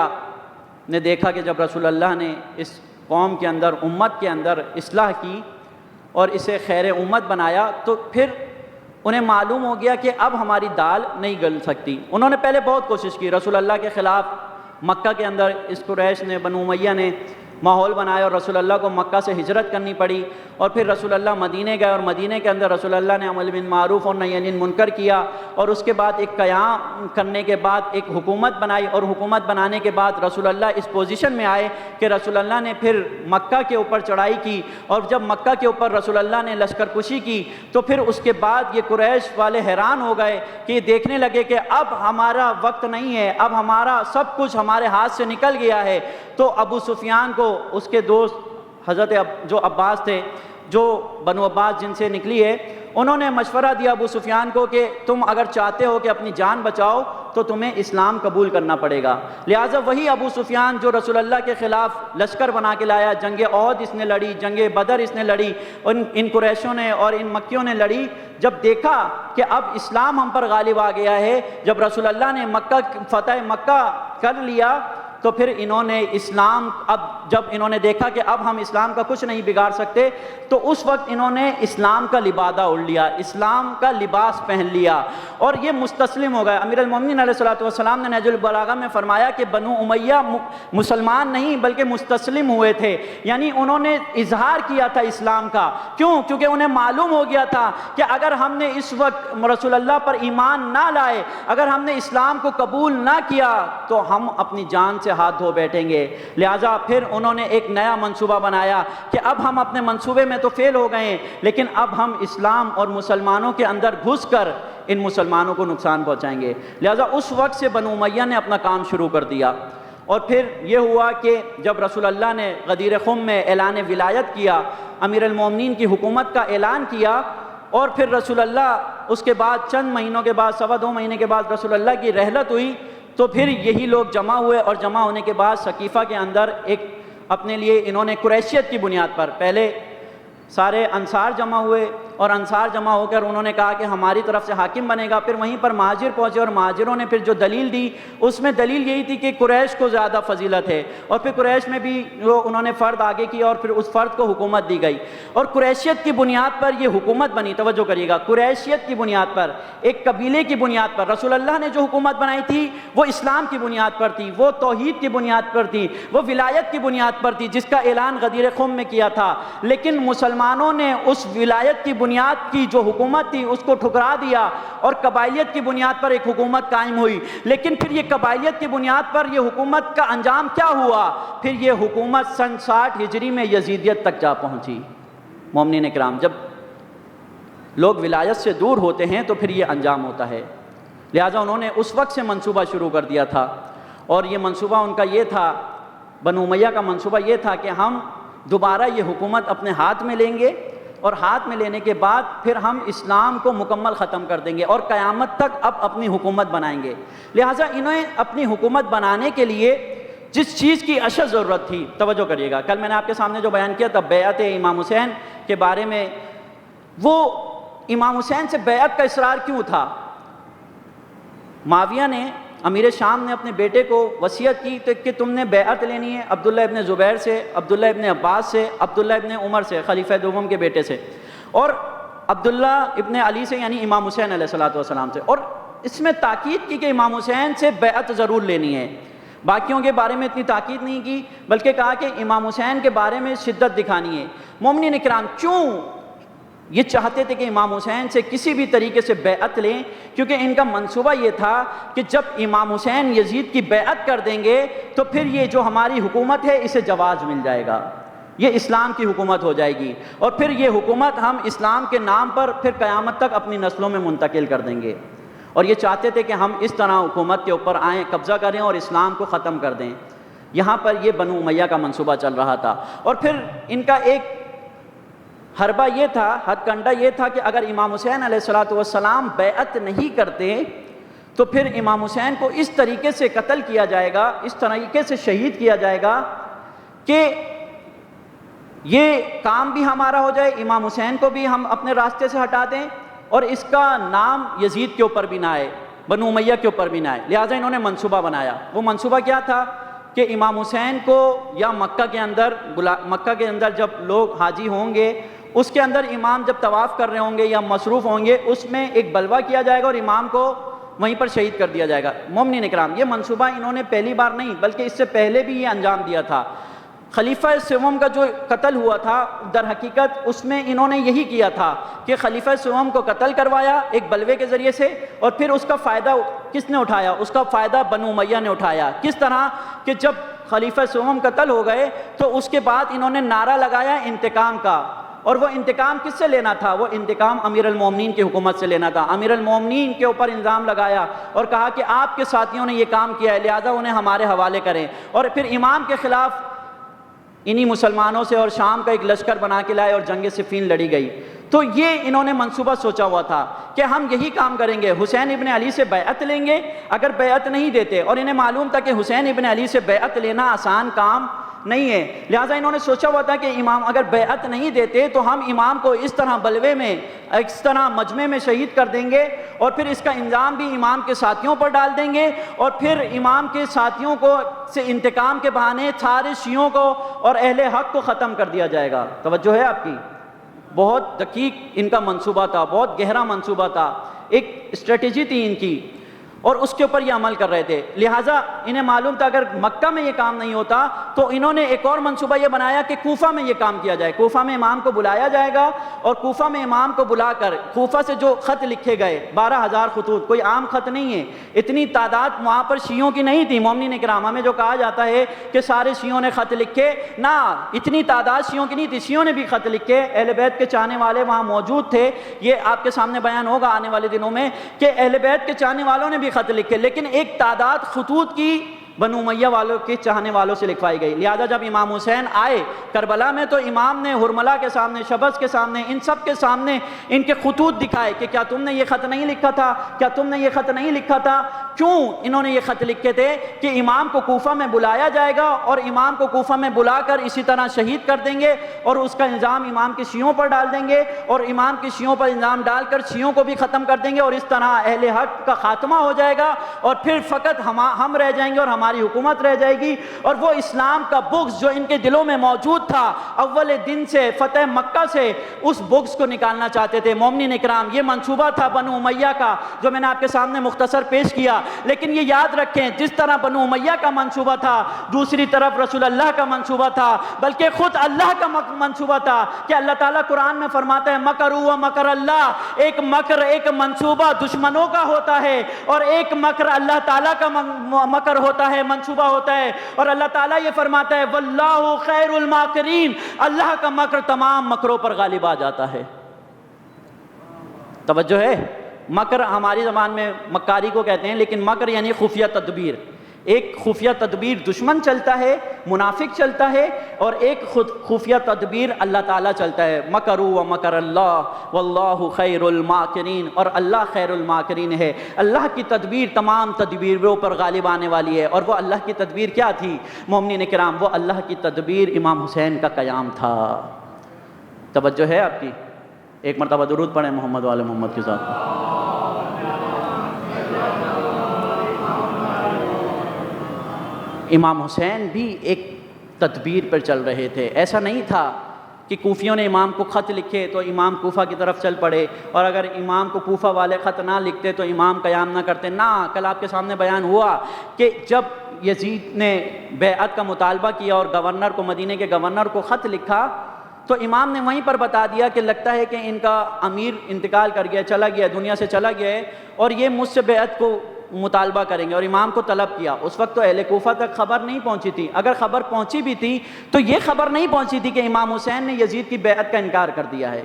نے دیکھا کہ جب رسول اللہ نے اس قوم کے اندر، امت کے اندر اصلاح کی اور اسے خیر امت بنایا، تو پھر انہیں معلوم ہو گیا کہ اب ہماری دال نہیں گل سکتی۔ انہوں نے پہلے بہت کوشش کی رسول اللہ کے خلاف، مکہ کے اندر اس قریش نے، بنو امیہ نے ماحول بنایا اور رسول اللہ کو مکہ سے ہجرت کرنی پڑی، اور پھر رسول اللہ مدینے گئے اور مدینے کے اندر رسول اللہ نے عمل بالمعروف اور نہی عن المنکر کیا، اور اس کے بعد ایک قیام کرنے کے بعد ایک حکومت بنائی، اور حکومت بنانے کے بعد رسول اللہ اس پوزیشن میں آئے کہ رسول اللہ نے پھر مکہ کے اوپر چڑھائی کی، اور جب مکہ کے اوپر رسول اللہ نے لشکر کشی کی تو پھر اس کے بعد یہ قریش والے حیران ہو گئے کہ یہ دیکھنے لگے کہ اب ہمارا وقت نہیں ہے، اب ہمارا سب کچھ ہمارے ہاتھ سے نکل گیا ہے۔ تو ابو سفیان کو اس کے دوست حضرت جو عباس تھے، جو بنو عباس جن سے نکلی ہے، انہوں نے مشورہ دیا ابو سفیان کو کہ تم اگر چاہتے ہو کہ اپنی جان بچاؤ تو تمہیں اسلام قبول کرنا پڑے گا۔ لہٰذا وہی ابو سفیان جو رسول اللہ کے خلاف لشکر بنا کے لایا، جنگ احد اس نے لڑی، جنگ بدر اس نے لڑی، ان قریشوں نے اور ان مکیوں نے لڑی، جب دیکھا کہ اب اسلام ہم پر غالب آ گیا ہے، جب رسول اللہ نے فتح مکہ کر لیا، تو پھر انہوں نے اسلام، اب جب انہوں نے دیکھا کہ اب ہم اسلام کا کچھ نہیں بگاڑ سکتے، تو اس وقت انہوں نے اسلام کا لبادہ اوڑھ لیا، اسلام کا لباس پہن لیا اور یہ مستسلم ہو گئے۔ امیر المومنین علیہ الصلوۃ والسلام نے نہج البلاغہ میں فرمایا کہ بنو امیہ مسلمان نہیں بلکہ مستسلم ہوئے تھے، یعنی انہوں نے اظہار کیا تھا اسلام کا۔ کیوں؟ کیونکہ انہیں معلوم ہو گیا تھا کہ اگر ہم نے اس وقت رسول اللہ پر ایمان نہ لائے، اگر ہم نے اسلام کو قبول نہ کیا تو ہم اپنی جان سے ہاتھ دھو بیٹھیں گے۔ لہٰذا پھر انہوں نے ایک نیا منصوبہ بنایا کہ اب ہم اپنے منصوبے میں تو فیل ہو گئے ہیں، لیکن اب ہم اسلام اور مسلمانوں کے اندر گھس کر ان مسلمانوں کو نقصان پہنچائیں گے۔ لہٰذا اس وقت سے بنو امیہ نے اپنا کام شروع کر دیا، اور پھر یہ ہوا کہ جب رسول اللہ نے غدیر خم میں اعلان ولایت کیا، امیر المومنین کی حکومت کا اعلان کیا، اور پھر رسول اللہ اس کے بعد چند مہینوں کے بعد، 2.25 مہینے کے بعد رسول اللہ کی رحلت ہوئی، تو پھر یہی لوگ جمع ہوئے، اور جمع ہونے کے بعد ثقیفہ کے اندر ایک اپنے لیے انہوں نے قریشیت کی بنیاد پر پہلے سارے انصار جمع ہوئے، اور انصار جمع ہو کر انہوں نے کہا کہ ہماری طرف سے حاکم بنے گا۔ پھر وہیں پر مہاجر پہنچے اور مہاجروں نے پھر جو دلیل دی اس میں دلیل یہی تھی کہ قریش کو زیادہ فضیلت ہے، اور پھر قریش میں بھی انہوں نے فرد آگے کیا اور پھر اس فرد کو حکومت دی گئی، اور قریشیت کی بنیاد پر یہ حکومت بنی۔ توجہ کریے گا، قریشیت کی بنیاد پر، ایک قبیلے کی بنیاد پر رسول اللہ نے جو حکومت بنائی تھی وہ اسلام کی بنیاد پر تھی، وہ توحید کی بنیاد پر تھی، وہ ولایت کی بنیاد پر تھی جس کا اعلان غدیر خم میں کیا تھا۔ لیکن مسلمانوں نے اس ولایت کی بنیاد کی جو حکومت تھی اس کو ٹھکرا دیا اور قبائلیت کی بنیاد پر ایک حکومت قائم ہوئی۔ لیکن پھر یہ قبائلیت کی بنیاد پر یہ حکومت کا انجام کیا ہوا؟ پھر یہ حکومت سن 60 ہجری میں یزیدیت تک جا پہنچی۔ مومنین کرام، جب لوگ ولایت سے دور ہوتے ہیں تو پھر یہ انجام ہوتا ہے۔ لہٰذا انہوں نے اس وقت سے منصوبہ شروع کر دیا تھا، اور یہ منصوبہ ان کا یہ تھا، بنو امیہ کا منصوبہ یہ تھا کہ ہم دوبارہ یہ حکومت اپنے ہاتھ میں لیں گے، اور ہاتھ میں لینے کے بعد پھر ہم اسلام کو مکمل ختم کر دیں گے اور قیامت تک اب اپنی حکومت بنائیں گے۔ لہٰذا انہیں اپنی حکومت بنانے کے لیے جس چیز کی اشد ضرورت تھی، توجہ کریے گا، کل میں نے آپ کے سامنے جو بیان کیا تھا بیعت امام حسین کے بارے میں، وہ امام حسین سے بیعت کا اصرار کیوں تھا؟ معاویہ نے، امیر شام نے اپنے بیٹے کو وصیت کی کہ تم نے بیعت لینی ہے عبداللہ ابن زبیر سے، عبداللہ ابن عباس سے، عبداللہ ابن عمر سے، خلیفہ دوم کے بیٹے سے، اور عبداللہ ابن علی سے، یعنی امام حسین علیہ السلام سے، اور اس میں تاکید کی کہ امام حسین سے بیعت ضرور لینی ہے۔ باقیوں کے بارے میں اتنی تاکید نہیں کی، بلکہ کہا کہ امام حسین کے بارے میں شدت دکھانی ہے۔ مومنین کرام، کیوں یہ چاہتے تھے کہ امام حسین سے کسی بھی طریقے سے بیعت لیں؟ کیونکہ ان کا منصوبہ یہ تھا کہ جب امام حسین یزید کی بیعت کر دیں گے تو پھر یہ جو ہماری حکومت ہے اسے جواز مل جائے گا، یہ اسلام کی حکومت ہو جائے گی، اور پھر یہ حکومت ہم اسلام کے نام پر پھر قیامت تک اپنی نسلوں میں منتقل کر دیں گے۔ اور یہ چاہتے تھے کہ ہم اس طرح حکومت کے اوپر آئیں، قبضہ کریں اور اسلام کو ختم کر دیں۔ یہاں پر یہ بنو امیہ کا منصوبہ چل رہا تھا، اور پھر ان کا ایک حربہ یہ تھا، ہتھ کنڈہ یہ تھا کہ اگر امام حسین علیہ السلام بیعت نہیں کرتے تو پھر امام حسین کو اس طریقے سے قتل کیا جائے گا، اس طریقے سے شہید کیا جائے گا کہ یہ کام بھی ہمارا ہو جائے، امام حسین کو بھی ہم اپنے راستے سے ہٹا دیں، اور اس کا نام یزید کے اوپر بھی نہ آئے، بنو امیہ کے اوپر بھی نہ آئے۔ لہٰذا انہوں نے منصوبہ بنایا۔ وہ منصوبہ کیا تھا کہ امام حسین کو یا مکہ کے اندر جب لوگ حاجی ہوں گے اس کے اندر امام جب طواف کر رہے ہوں گے یا مصروف ہوں گے، اس میں ایک بلوہ کیا جائے گا اور امام کو وہیں پر شہید کر دیا جائے گا۔ مومنین اکرام، یہ منصوبہ انہوں نے پہلی بار نہیں بلکہ اس سے پہلے بھی یہ انجام دیا تھا۔ خلیفہ سوم کا جو قتل ہوا تھا، در حقیقت اس میں انہوں نے یہی کیا تھا کہ خلیفہ سوم کو قتل کروایا ایک بلوے کے ذریعے سے، اور پھر اس کا فائدہ کس نے اٹھایا؟ اس کا فائدہ بنو امیہ نے اٹھایا۔ کس طرح کہ جب خلیفہ سوم قتل ہو گئے تو اس کے بعد انہوں نے نعرہ لگایا انتقام کا، اور وہ انتقام کس سے لینا تھا؟ وہ انتقام امیر المومنین کی حکومت سے لینا تھا۔ امیر المومنین کے اوپر الزام لگایا اور کہا کہ آپ کے ساتھیوں نے یہ کام کیا ہے، لہذا انہیں ہمارے حوالے کریں، اور پھر امام کے خلاف انہی مسلمانوں سے اور شام کا ایک لشکر بنا کے لائے اور جنگ صفین لڑی گئی۔ تو یہ انہوں نے منصوبہ سوچا ہوا تھا کہ ہم یہی کام کریں گے، حسین ابن علی سے بیعت لیں گے۔ اگر بیعت نہیں دیتے، اور انہیں معلوم تھا کہ حسین ابن علی سے بیعت لینا آسان کام نہیں ہے، لہٰذا انہوں نے سوچا ہوا تھا کہ امام اگر بیعت نہیں دیتے تو ہم امام کو اس طرح بلوے میں، اس طرح مجمع میں شہید کر دیں گے، اور پھر اس کا انجام بھی امام کے ساتھیوں پر ڈال دیں گے، اور پھر امام کے ساتھیوں کو سے انتقام کے بہانے سارے شیعوں کو اور اہل حق کو ختم کر دیا جائے گا۔ توجہ ہے آپ کی؟ بہت دقیق ان کا منصوبہ تھا، بہت گہرا منصوبہ تھا، ایک اسٹریٹجی تھی ان کی، اور اس کے اوپر یہ عمل کر رہے تھے۔ لہٰذا انہیں معلوم تھا اگر مکہ میں یہ کام نہیں ہوتا تو انہوں نے ایک اور منصوبہ یہ بنایا کہ کوفہ میں یہ کام کیا جائے، کوفہ میں امام کو بلایا جائے گا، اور کوفہ میں امام کو بلا کر کوفہ سے جو خط لکھے گئے 12,000 خطوط، کوئی عام خط نہیں ہے، اتنی تعداد وہاں پر شیعوں کی نہیں تھی۔ مومنین کرام، ہمیں جو کہا جاتا ہے کہ سارے شیعوں نے خط لکھے، نہ، اتنی تعداد شیعوں کی نہیں تھی، شیعوں نے بھی خط لکھے، اہل بیت کے چاہنے والے وہاں موجود تھے۔ یہ آپ کے سامنے بیان ہوگا آنے والے دنوں میں کہ اہل بیت کے چاہنے والوں نے بھی خط لکھے، لیکن ایک تعداد خطوط کی بنو امیہ والوں کے چاہنے والوں سے لکھوائی گئی۔ لہذا جب امام حسین آئے کربلا میں تو امام نے ہرملا کے سامنے، شبز کے سامنے، ان سب کے سامنے ان کے خطوط دکھائے کہ کیا تم نے یہ خط نہیں لکھا تھا، کیا تم نے یہ خط نہیں لکھا تھا؟ کیوں انہوں نے یہ خط لکھے تھے؟ کہ امام کو کوفہ میں بلایا جائے گا اور امام کو کوفہ میں بلا کر اسی طرح شہید کر دیں گے اور اس کا الزام امام کے شیعوں پر ڈال دیں گے اور امام کے شیعوں پر الزام ڈال کر شیعوں کو بھی ختم کر دیں گے اور اس طرح اہل حق کا خاتمہ ہو جائے گا اور پھر فقط ہم رہ جائیں گے اور ہماری حکومت رہ جائے گی۔ اور وہ اسلام کا بغض جو ان کے دلوں میں موجود تھا اول دن سے، فتح مکہ سے، اس بغض کو نکالنا چاہتے تھے۔ مومنین اکرام، یہ منصوبہ تھا بنو امیہ کا جو میں نے آپ کے سامنے مختصر پیش کیا، لیکن یہ یاد رکھیں جس طرح بنو امیہ کا منصوبہ تھا دوسری طرف رسول اللہ کا منصوبہ تھا، بلکہ خود اللہ کا منصوبہ تھا کہ اللہ تعالیٰ قرآن میں فرماتا ہے مکروا و مکر اللہ، ایک مکر، ایک منصوبہ دشمنوں کا ہوتا ہے اور ایک مکر اللہ تعالیٰ کا مکر ہوتا ہے، منصوبہ ہوتا ہے۔ اور اللہ تعالیٰ یہ فرماتا ہے واللہ خیر الماکرین، اللہ کا مکر تمام مکروں پر غالب آ جاتا ہے۔ توجہ ہے؟ مکر ہماری زبان میں مکاری کو کہتے ہیں، لیکن مکر یعنی خفیہ تدبیر۔ ایک خفیہ تدبیر دشمن چلتا ہے، منافق چلتا ہے، اور ایک خفیہ تدبیر اللہ تعالیٰ چلتا ہے۔ مکروا و مکر اللہ واللہ خیر الماکرین، اور اللہ خیر الماکرین ہے۔ اللہ کی تدبیر تمام تدبیروں پر غالب آنے والی ہے، اور وہ اللہ کی تدبیر کیا تھی مومنین کرام؟ وہ اللہ کی تدبیر امام حسین کا قیام تھا۔ توجہ ہے آپ کی؟ ایک مرتبہ درود پڑھیں محمد وآل محمد کے ساتھ۔ امام حسین بھی ایک تدبیر پر چل رہے تھے۔ ایسا نہیں تھا کہ کوفیوں نے امام کو خط لکھے تو امام کوفہ کی طرف چل پڑے، اور اگر امام کو کوفہ والے خط نہ لکھتے تو امام قیام نہ کرتے۔ نہ، کل آپ کے سامنے بیان ہوا کہ جب یزید نے بیعت کا مطالبہ کیا اور گورنر کو، مدینے کے گورنر کو خط لکھا تو امام نے وہیں پر بتا دیا کہ لگتا ہے کہ ان کا امیر انتقال کر گیا، چلا گیا، دنیا سے چلا گیا ہے، اور یہ مجھ سے بیعت کو مطالبہ کریں گے، اور امام کو طلب کیا۔ اس وقت تو اہل کوفہ تک خبر نہیں پہنچی تھی، اگر خبر پہنچی بھی تھی تو یہ خبر نہیں پہنچی تھی کہ امام حسین نے یزید کی بیعت کا انکار کر دیا ہے۔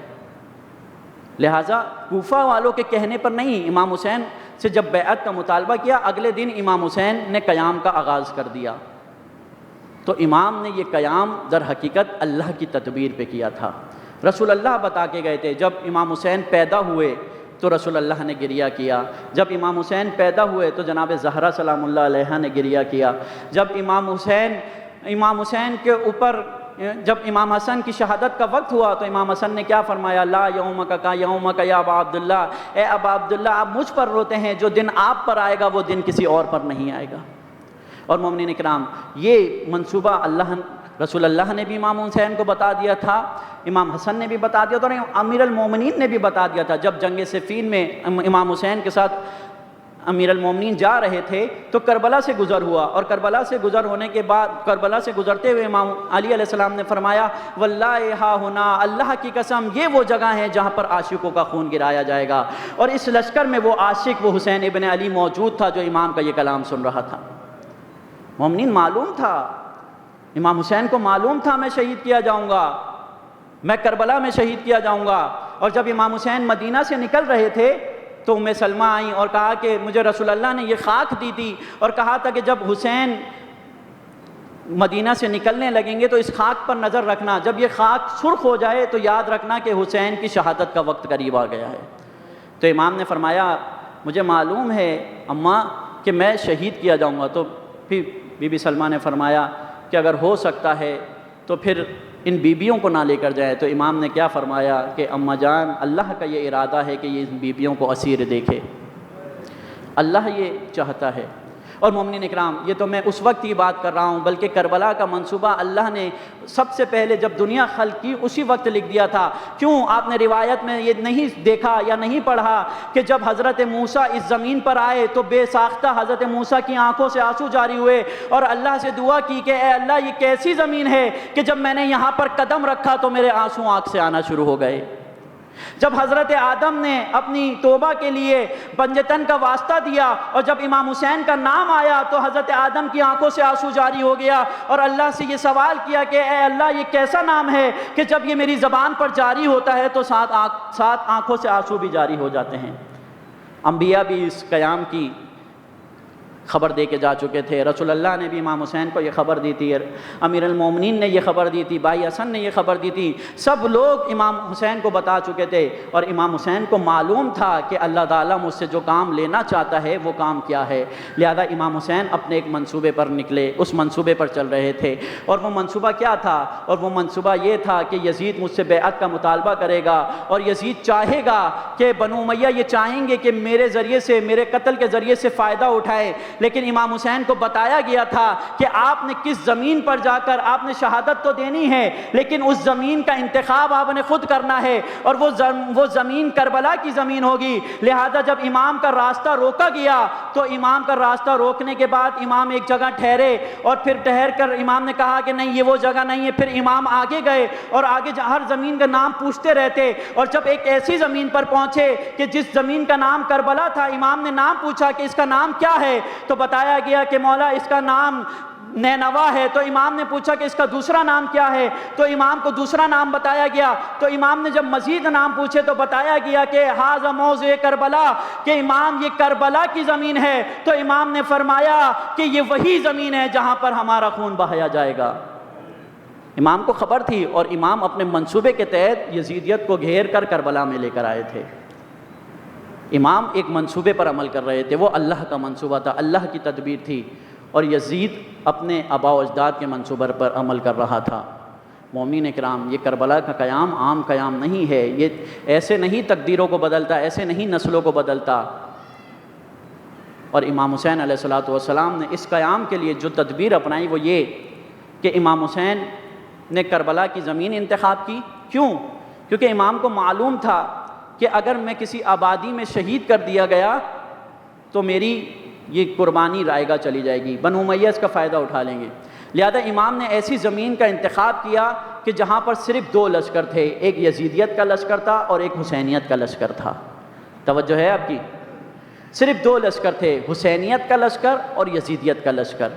لہٰذا کوفہ والوں کے کہنے پر نہیں، امام حسین سے جب بیعت کا مطالبہ کیا اگلے دن امام حسین نے قیام کا آغاز کر دیا۔ تو امام نے یہ قیام در حقیقت اللہ کی تدبیر پہ کیا تھا۔ رسول اللہ بتا کے گئے تھے جب امام حسین پیدا ہوئے تو رسول اللہ نے گریہ کیا، جب امام حسین پیدا ہوئے تو جناب زہرا سلام اللہ علیہا نے گریہ کیا، جب امام حسین کے اوپر جب امام حسن کی شہادت کا وقت ہوا تو امام حسن نے کیا فرمایا؟ لا یومک کا یومک یا ابا عبداللہ، اے ابا عبداللہ آپ مجھ پر روتے ہیں، جو دن آپ پر آئے گا وہ دن کسی اور پر نہیں آئے گا۔ اور مومنین اکرام، یہ منصوبہ رسول اللہ نے بھی امام حسین کو بتا دیا تھا، امام حسن نے بھی بتا دیا تھا، اور امیر المومنین نے بھی بتا دیا تھا۔ جب جنگ صفین میں امام حسین کے ساتھ امیر المومنین جا رہے تھے تو کربلا سے گزر ہوا، اور کربلا سے گزر ہونے کے بعد، کربلا سے گزرتے ہوئے امام علی علیہ السلام نے فرمایا واللہ ہا ہنا، اللہ کی قسم یہ وہ جگہ ہے جہاں پر عاشقوں کا خون گرایا جائے گا۔ اور اس لشکر میں وہ عاشق، وہ حسین ابن علی موجود تھا جو امام کا یہ کلام سن رہا تھا۔ مومنین معلوم تھا، امام حسین کو معلوم تھا میں شہید کیا جاؤں گا، میں کربلا میں شہید کیا جاؤں گا۔ اور جب امام حسین مدینہ سے نکل رہے تھے تو ام سلمہ آئیں اور کہا کہ مجھے رسول اللہ نے یہ خاک دی تھی، اور کہا تھا کہ جب حسین مدینہ سے نکلنے لگیں گے تو اس خاک پر نظر رکھنا، جب یہ خاک سرخ ہو جائے تو یاد رکھنا کہ حسین کی شہادت کا وقت قریب آ گیا ہے۔ تو امام نے فرمایا مجھے معلوم ہے اماں کہ میں شہید کیا جاؤں گا۔ تو پھر بی بی سلمہ نے فرمایا کہ اگر ہو سکتا ہے تو پھر ان بیبیوں کو نہ لے کر جائے۔ تو امام نے کیا فرمایا کہ اماں جان اللہ کا یہ ارادہ ہے کہ یہ ان بیبیوں کو اسیر دیکھے، اللہ یہ چاہتا ہے۔ اور مومنین اکرام، یہ تو میں اس وقت کی بات کر رہا ہوں، بلکہ کربلا کا منصوبہ اللہ نے سب سے پہلے جب دنیا خلق کی اسی وقت لکھ دیا تھا۔ کیوں آپ نے روایت میں یہ نہیں دیکھا یا نہیں پڑھا کہ جب حضرت موسیٰ اس زمین پر آئے تو بے ساختہ حضرت موسیٰ کی آنکھوں سے آنسو جاری ہوئے اور اللہ سے دعا کی کہ اے اللہ یہ کیسی زمین ہے کہ جب میں نے یہاں پر قدم رکھا تو میرے آنسو آنکھ سے آنا شروع ہو گئے۔ جب حضرت آدم نے اپنی توبہ کے لیے پنجتن کا واسطہ دیا اور جب امام حسین کا نام آیا تو حضرت آدم کی آنکھوں سے آنسو جاری ہو گیا اور اللہ سے یہ سوال کیا کہ اے اللہ یہ کیسا نام ہے کہ جب یہ میری زبان پر جاری ہوتا ہے تو سات آنکھوں سے آنسو بھی جاری ہو جاتے ہیں۔ انبیاء بھی اس قیام کی خبر دے کے جا چکے تھے۔ رسول اللہ نے بھی امام حسین کو یہ خبر دی تھی، امیر المومنین نے یہ خبر دی تھی، بھائی حسن نے یہ خبر دی تھی، سب لوگ امام حسین کو بتا چکے تھے، اور امام حسین کو معلوم تھا کہ اللہ تعالیٰ مجھ سے جو کام لینا چاہتا ہے وہ کام کیا ہے۔ لہذا امام حسین اپنے ایک منصوبے پر نکلے، اس منصوبے پر چل رہے تھے، اور وہ منصوبہ کیا تھا؟ اور وہ منصوبہ یہ تھا کہ یزید مجھ سے بیعت کا مطالبہ کرے گا، اور یزید چاہے گا کہ بنو امیہ یہ چاہیں گے کہ میرے ذریعے سے، میرے قتل کے ذریعے سے فائدہ اٹھائے، لیکن امام حسین کو بتایا گیا تھا کہ آپ نے کس زمین پر جا کر آپ نے شہادت تو دینی ہے، لیکن اس زمین کا انتخاب آپ نے خود کرنا ہے، اور وہ زمین کربلا کی زمین ہوگی۔ لہذا جب امام کا راستہ روکا گیا تو امام کا راستہ روکنے کے بعد امام ایک جگہ ٹھہرے، اور پھر ٹھہر کر امام نے کہا کہ نہیں یہ وہ جگہ نہیں ہے، پھر امام آگے گئے اور آگے ہر زمین کا نام پوچھتے رہتے، اور جب ایک ایسی زمین پر پہنچے کہ جس زمین کا نام کربلا تھا، امام نے نام پوچھا کہ اس کا نام کیا ہے، تو بتایا گیا کہ مولا اس کا نام نینوا ہے۔ تو امام نے پوچھا کہ اس کا دوسرا نام کیا ہے، تو امام کو دوسرا نام بتایا گیا۔ تو امام نے جب مزید نام پوچھے تو بتایا گیا کہ ھذا موضع کربلا، کہ امام یہ کربلا کی زمین ہے۔ تو امام نے فرمایا کہ یہ وہی زمین ہے جہاں پر ہمارا خون بہایا جائے گا۔ امام کو خبر تھی، اور امام اپنے منصوبے کے تحت یزیدیت کو گھیر کر کربلا میں لے کر آئے تھے۔ امام ایک منصوبے پر عمل کر رہے تھے، وہ اللہ کا منصوبہ تھا، اللہ کی تدبیر تھی، اور یزید اپنے آباء و اجداد کے منصوبے پر عمل کر رہا تھا۔ مومنین کرام، یہ کربلا کا قیام عام قیام نہیں ہے، یہ ایسے نہیں تقدیروں کو بدلتا، ایسے نہیں نسلوں کو بدلتا۔ اور امام حسین علیہ الصلوۃ والسلام نے اس قیام کے لیے جو تدبیر اپنائی وہ یہ کہ امام حسین نے کربلا کی زمین انتخاب کی۔ کیوں؟ کیونکہ امام کو معلوم تھا کہ اگر میں کسی آبادی میں شہید کر دیا گیا تو میری یہ قربانی رائے گاہ چلی جائے گی، بنو امیہ اس کا فائدہ اٹھا لیں گے۔ لہذا امام نے ایسی زمین کا انتخاب کیا کہ جہاں پر صرف دو لشکر تھے، ایک یزیدیت کا لشکر تھا اور ایک حسینیت کا لشکر تھا۔ توجہ ہے آپ کی؟ صرف دو لشکر تھے، حسینیت کا لشکر اور یزیدیت کا لشکر،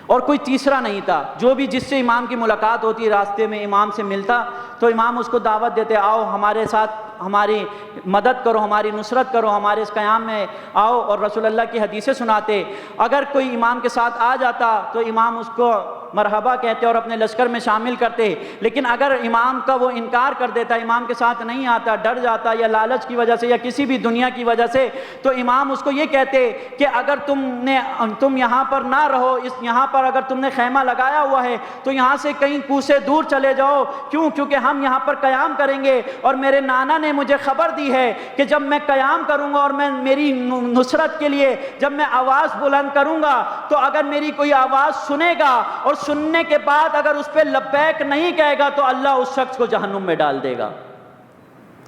اور کوئی تیسرا نہیں تھا۔ جو بھی جس سے امام کی ملاقات ہوتی، راستے میں امام سے ملتا تو امام اس کو دعوت دیتے، آؤ ہمارے ساتھ ہماری مدد کرو، ہماری نصرت کرو، ہمارے اس قیام میں آؤ، اور رسول اللہ کی حدیثیں سناتے۔ اگر کوئی امام کے ساتھ آ جاتا تو امام اس کو مرحبا کہتے اور اپنے لشکر میں شامل کرتے، لیکن اگر امام کا وہ انکار کر دیتا، امام کے ساتھ نہیں آتا، ڈر جاتا یا لالچ کی وجہ سے یا کسی بھی دنیا کی وجہ سے، تو امام اس کو یہ کہتے کہ اگر تم یہاں پر نہ رہو، یہاں پر اگر تم نے خیمہ لگایا ہوا ہے تو یہاں سے کہیں کوسے دور چلے جاؤ۔ کیوں؟ کیونکہ ہم یہاں پر قیام کریں گے، اور میرے نانا نے مجھے خبر دی ہے کہ جب میں قیام کروں گا اور میں میری نصرت کے لیے جب میں آواز بلند کروں گا تو اگر میری کوئی آواز سنے گا اور سننے کے بعد اگر اس پہ لبیک نہیں کہے گا تو اللہ اس شخص کو جہنم میں ڈال دے گا۔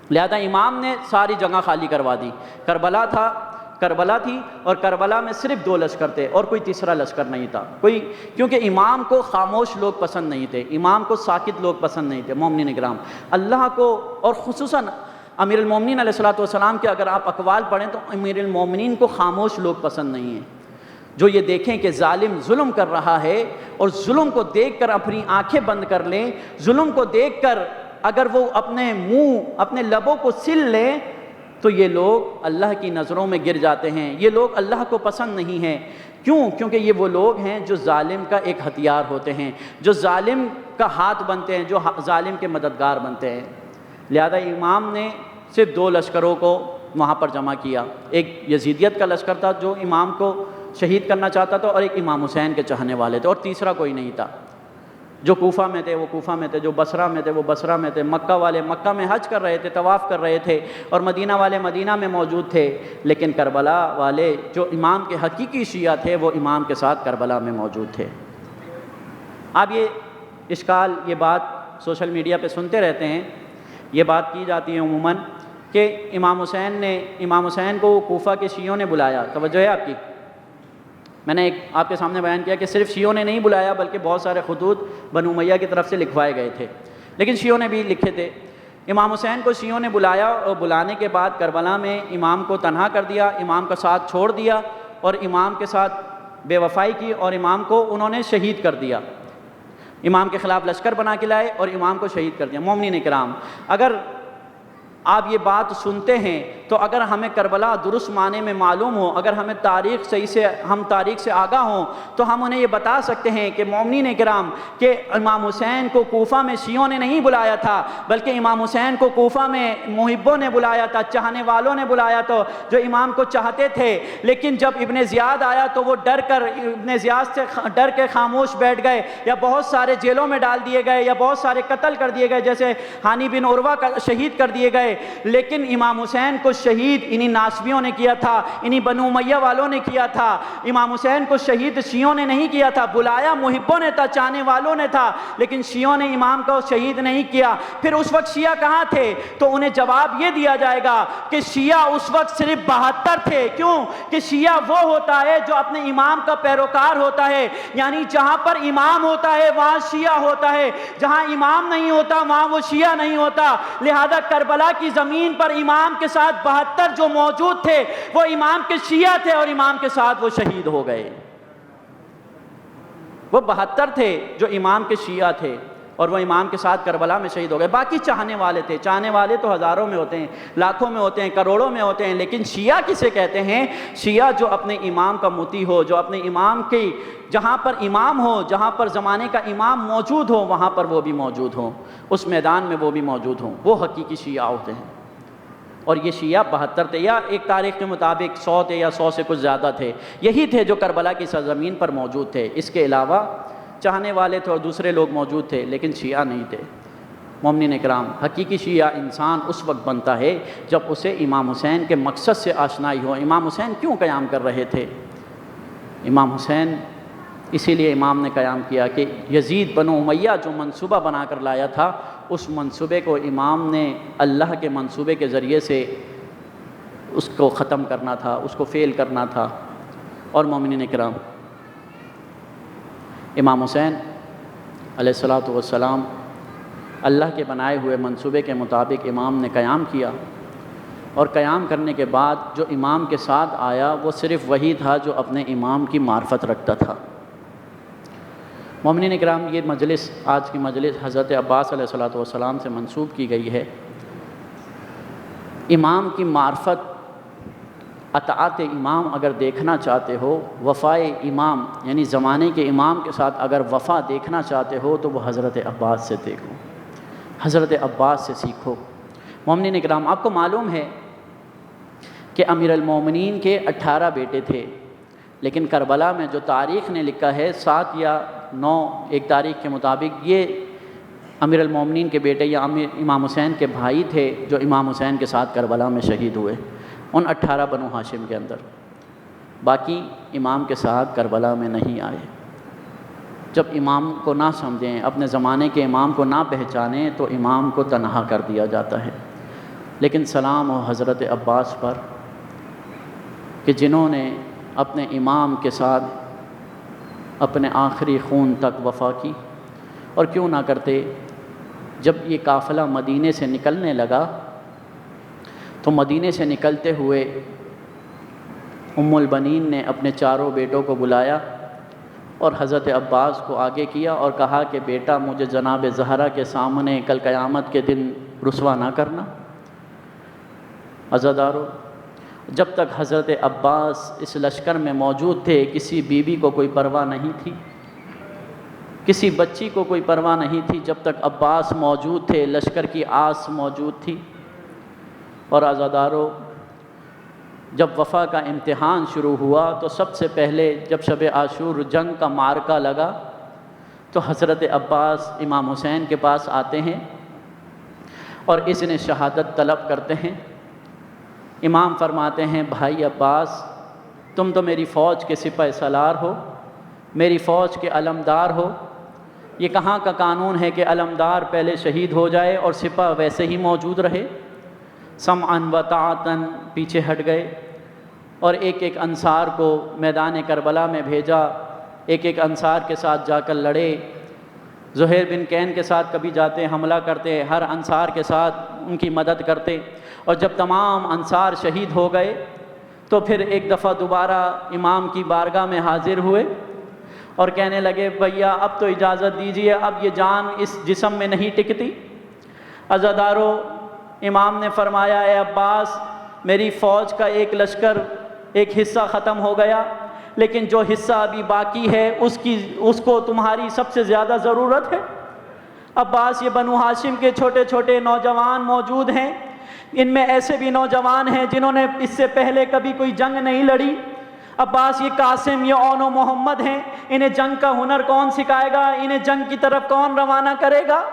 لہذا امام نے ساری جگہ خالی کروا دی۔ کربلا تھی، اور کربلا میں صرف دو لشکر تھے اور کوئی تیسرا لشکر نہیں تھا کوئی، کیونکہ امام کو خاموش لوگ پسند نہیں تھے، امام کو ساکت لوگ پسند نہیں تھے۔ مومنین کرام، اللہ کو، اور خصوصاً امیر المومنین علیہ الصلوۃ والسلام کے اگر آپ اقوال پڑھیں تو امیر المومنین کو خاموش لوگ پسند نہیں ہیں، جو یہ دیکھیں کہ ظالم ظلم کر رہا ہے اور ظلم کو دیکھ کر اپنی آنکھیں بند کر لیں، ظلم کو دیکھ کر اگر وہ اپنے منہ اپنے لبوں کو سل لیں تو یہ لوگ اللہ کی نظروں میں گر جاتے ہیں، یہ لوگ اللہ کو پسند نہیں ہیں۔ کیوں؟ کیونکہ یہ وہ لوگ ہیں جو ظالم کا ایک ہتھیار ہوتے ہیں، جو ظالم کا ہاتھ بنتے ہیں، جو ظالم کے مددگار بنتے ہیں۔ لہذا امام نے صرف دو لشکروں کو وہاں پر جمع کیا، ایک یزیدیت کا لشکر تھا جو امام کو شہید کرنا چاہتا تھا، اور ایک امام حسین کے چاہنے والے تھے، اور تیسرا کوئی نہیں تھا۔ جو کوفہ میں تھے وہ کوفہ میں تھے، جو بصرہ میں تھے وہ بصرہ میں تھے، مکہ والے مکہ میں حج کر رہے تھے، طواف کر رہے تھے، اور مدینہ والے مدینہ میں موجود تھے، لیکن کربلا والے جو امام کے حقیقی شیعہ تھے وہ امام کے ساتھ کربلا میں موجود تھے۔ اب یہ اشکال، یہ بات سوشل میڈیا پہ سنتے رہتے ہیں، یہ بات کی جاتی ہے عموماً کہ امام حسین کو کوفہ کے شیعوں نے بلایا۔ توجہ ہے آپ کی؟ میں نے ایک آپ کے سامنے بیان کیا کہ صرف شیعوں نے نہیں بلایا بلکہ بہت سارے خطوط بنو امیہ کی طرف سے لکھوائے گئے تھے، لیکن شیعوں نے بھی لکھے تھے۔ امام حسین کو شیعوں نے بلایا، اور بلانے کے بعد کربلا میں امام کو تنہا کر دیا، امام کا ساتھ چھوڑ دیا، اور امام کے ساتھ بے وفائی کی، اور امام کو انہوں نے شہید کر دیا۔ امام کے خلاف لشکر بنا کے لائے اور امام کو شہید کر دیا۔ مومنین کرام، اگر آپ یہ بات سنتے ہیں تو اگر ہمیں کربلا درست معنی میں معلوم ہو، اگر ہمیں تاریخ تاریخ سے آگاہ ہوں تو ہم انہیں یہ بتا سکتے ہیں کہ مومنین کرام کہ امام حسین کو کوفہ میں شیعوں نے نہیں بلایا تھا، بلکہ امام حسین کو کوفہ میں محبوں نے بلایا تھا، چاہنے والوں نے بلایا تو جو امام کو چاہتے تھے۔ لیکن جب ابن زیاد آیا تو وہ ابن زیاد سے ڈر کے خاموش بیٹھ گئے، یا بہت سارے جیلوں میں ڈال دیے گئے، یا بہت سارے قتل کر دیے گئے، جیسے ہانی بن عروہ کا شہید کر دیے گئے۔ لیکن امام حسین کو شہید انہی ناسبیوں نے کیا تھا، انہی بنو امیہ والوں نے کیا تھا۔ امام حسین کو شہید شیعوں نے نہیں کیا تھا، بلایا محبوں نے تھا، چاہنے والوں نے تھا، لیکن شیعوں نے امام کو شہید نہیں کیا۔ پھر اس وقت شیعہ کہاں تھے؟ تو انہیں جواب یہ دیا جائے گا کہ شیعہ اس وقت صرف 72 تھے۔ کیوں؟ کہ شیعہ وہ ہوتا ہے جو اپنے امام کا پیروکار ہوتا ہے، یعنی جہاں پر امام ہوتا ہے وہاں شیعہ ہوتا ہے، جہاں امام نہیں ہوتا وہاں وہ شیعہ نہیں ہوتا۔ لہذا کربلا کی زمین پر امام کے ساتھ 72 جو موجود تھے وہ امام کے شیعہ تھے، اور امام کے ساتھ وہ شہید ہو گئے۔ وہ 72 تھے جو امام کے شیعہ تھے، اور وہ امام کے ساتھ کربلا میں شہید ہو گئے۔ باقی چاہنے والے تھے، چاہنے والے تو ہزاروں میں ہوتے ہیں، لاکھوں میں ہوتے ہیں، کروڑوں میں ہوتے ہیں، لیکن شیعہ کسے کہتے ہیں؟ شیعہ جو اپنے امام کا مطیع ہو، جو اپنے امام کی جہاں پر امام ہو، جہاں پر زمانے کا امام موجود ہو وہاں پر وہ بھی موجود ہوں، اس میدان میں وہ بھی موجود ہوں، وہ حقیقی شیعہ ہوتے ہیں۔ اور یہ شیعہ 72 تھے، یا ایک تاریخ کے مطابق 100 تھے، یا 100 سے کچھ زیادہ تھے۔ یہی تھے جو کربلا کی سرزمین پر موجود تھے۔ اس کے علاوہ چاہنے والے تھے اور دوسرے لوگ موجود تھے، لیکن شیعہ نہیں تھے۔ مومنین اکرام، حقیقی شیعہ انسان اس وقت بنتا ہے جب اسے امام حسین کے مقصد سے آشنائی ہو۔ امام حسین کیوں قیام کر رہے تھے؟ امام حسین اسی لیے امام نے قیام کیا کہ یزید بنو امیہ جو منصوبہ بنا کر لایا تھا، اس منصوبے کو امام نے اللہ کے منصوبے کے ذریعے سے اس کو ختم کرنا تھا، اس کو فیل کرنا تھا۔ اور مومنین اکرام، امام حسین علیہ الصلوۃ والسلام اللہ کے بنائے ہوئے منصوبے کے مطابق امام نے قیام کیا، اور قیام کرنے کے بعد جو امام کے ساتھ آیا وہ صرف وہی تھا جو اپنے امام کی معرفت رکھتا تھا۔ مومنین اکرام، یہ مجلس، آج کی مجلس حضرت عباس علیہ الصلوۃ والسلام سے منسوب کی گئی ہے۔ امام کی معرفت، اطاعت امام اگر دیکھنا چاہتے ہو، وفائے امام یعنی زمانے کے امام کے ساتھ اگر وفا دیکھنا چاہتے ہو تو وہ حضرت عباس سے دیکھو، حضرت عباس سے سیکھو۔ مومنین اکرام، آپ کو معلوم ہے کہ امیر المومنین کے 18 بیٹے تھے، لیکن کربلا میں جو تاریخ نے لکھا ہے 7 یا 9 ایک تاریخ کے مطابق، یہ امیر المومنین کے بیٹے یا امام حسین کے بھائی تھے جو امام حسین کے ساتھ کربلا میں شہید ہوئے، ان 18 بنو ہاشم کے اندر۔ باقی امام کے ساتھ کربلا میں نہیں آئے۔ جب امام کو نہ سمجھیں، اپنے زمانے کے امام کو نہ پہچانیں تو امام کو تنہا کر دیا جاتا ہے۔ لیکن سلام ہو حضرت عباس پر کہ جنہوں نے اپنے امام کے ساتھ اپنے آخری خون تک وفا کی۔ اور کیوں نہ کرتے؟ جب یہ قافلہ مدینے سے نکلنے لگا تو مدینے سے نکلتے ہوئے ام البنین نے اپنے 4 بیٹوں کو بلایا اور حضرت عباس کو آگے کیا اور کہا کہ بیٹا، مجھے جناب زہرا کے سامنے کل قیامت کے دن رسوا نہ کرنا۔ عزادارو، جب تک حضرت عباس اس لشکر میں موجود تھے کسی بیوی کو کوئی پرواہ نہیں تھی، کسی بچی کو کوئی پرواہ نہیں تھی۔ جب تک عباس موجود تھے لشکر کی آس موجود تھی۔ اور عزادارو، جب وفا کا امتحان شروع ہوا تو سب سے پہلے جب شب عاشور جنگ کا معرکہ لگا تو حضرت عباس امام حسین کے پاس آتے ہیں اور اذن شہادت طلب کرتے ہیں۔ امام فرماتے ہیں، بھائی عباس، تم تو میری فوج کے سپہ سالار ہو، میری فوج کے علمدار ہو۔ یہ کہاں کا قانون ہے کہ علمدار پہلے شہید ہو جائے اور سپہ ویسے ہی موجود رہے؟ سمعاً و طاعتاً پیچھے ہٹ گئے اور ایک ایک انصار کو میدان کربلا میں بھیجا، ایک ایک انصار کے ساتھ جا کر لڑے۔ زہیر بن کین کے ساتھ کبھی جاتے حملہ کرتے، ہر انصار کے ساتھ ان کی مدد کرتے، اور جب تمام انصار شہید ہو گئے تو پھر ایک دفعہ دوبارہ امام کی بارگاہ میں حاضر ہوئے اور کہنے لگے، بھیا اب تو اجازت دیجیے، اب یہ جان اس جسم میں نہیں ٹکتی۔ عزادارو، امام نے فرمایا اے عباس میری فوج کا ایک لشکر ایک حصہ ختم ہو گیا، لیکن جو حصہ ابھی باقی ہے اس کو تمہاری سب سے زیادہ ضرورت ہے۔ عباس یہ بنو ہاشم کے چھوٹے چھوٹے نوجوان موجود ہیں، ان میں ایسے بھی نوجوان ہیں جنہوں نے اس سے پہلے کبھی کوئی جنگ نہیں لڑی۔ عباس یہ قاسم یہ اون و محمد ہیں، انہیں جنگ کا ہنر کون سکھائے گا، انہیں جنگ کی طرف کون روانہ کرے گا؟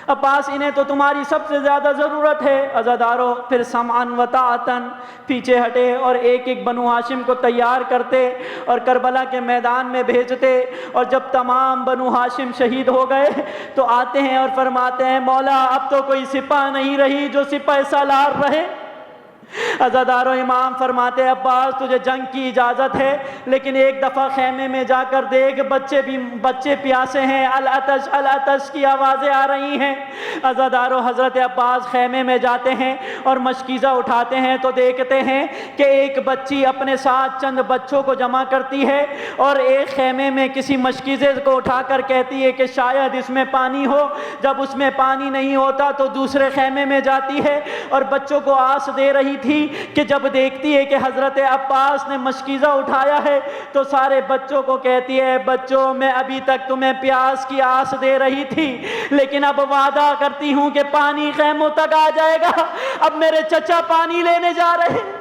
عباس انہیں تو تمہاری سب سے زیادہ ضرورت ہے۔ عزادارو پھر سمعن و طاعتن پیچھے ہٹے اور ایک ایک بنو ہاشم کو تیار کرتے اور کربلا کے میدان میں بھیجتے، اور جب تمام بنو ہاشم شہید ہو گئے تو آتے ہیں اور فرماتے ہیں مولا اب تو کوئی سپاہ نہیں رہی جو سپہ سالار رہے۔ عزادارو امام فرماتے عباس تجھے جنگ کی اجازت ہے، لیکن ایک دفعہ خیمے میں جا کر دیکھ بچے پیاسے ہیں، العطش العطش کی آوازیں آ رہی ہیں۔ عزادارو حضرت عباس خیمے میں جاتے ہیں اور مشکیزہ اٹھاتے ہیں تو دیکھتے ہیں کہ ایک بچی اپنے ساتھ چند بچوں کو جمع کرتی ہے اور ایک خیمے میں کسی مشکیزے کو اٹھا کر کہتی ہے کہ شاید اس میں پانی ہو۔ جب اس میں پانی نہیں ہوتا تو دوسرے خیمے میں جاتی ہے اور بچوں کو آس دے رہی تھی کہ جب دیکھتی ہے کہ حضرت عباس نے مشکیزہ اٹھایا ہے تو سارے بچوں کو کہتی ہے بچوں میں ابھی تک تمہیں پیاس کی آس دے رہی تھی، لیکن اب وعدہ کرتی ہوں کہ پانی خیموں تک آ جائے گا، اب میرے چچا پانی لینے جا رہے ہیں۔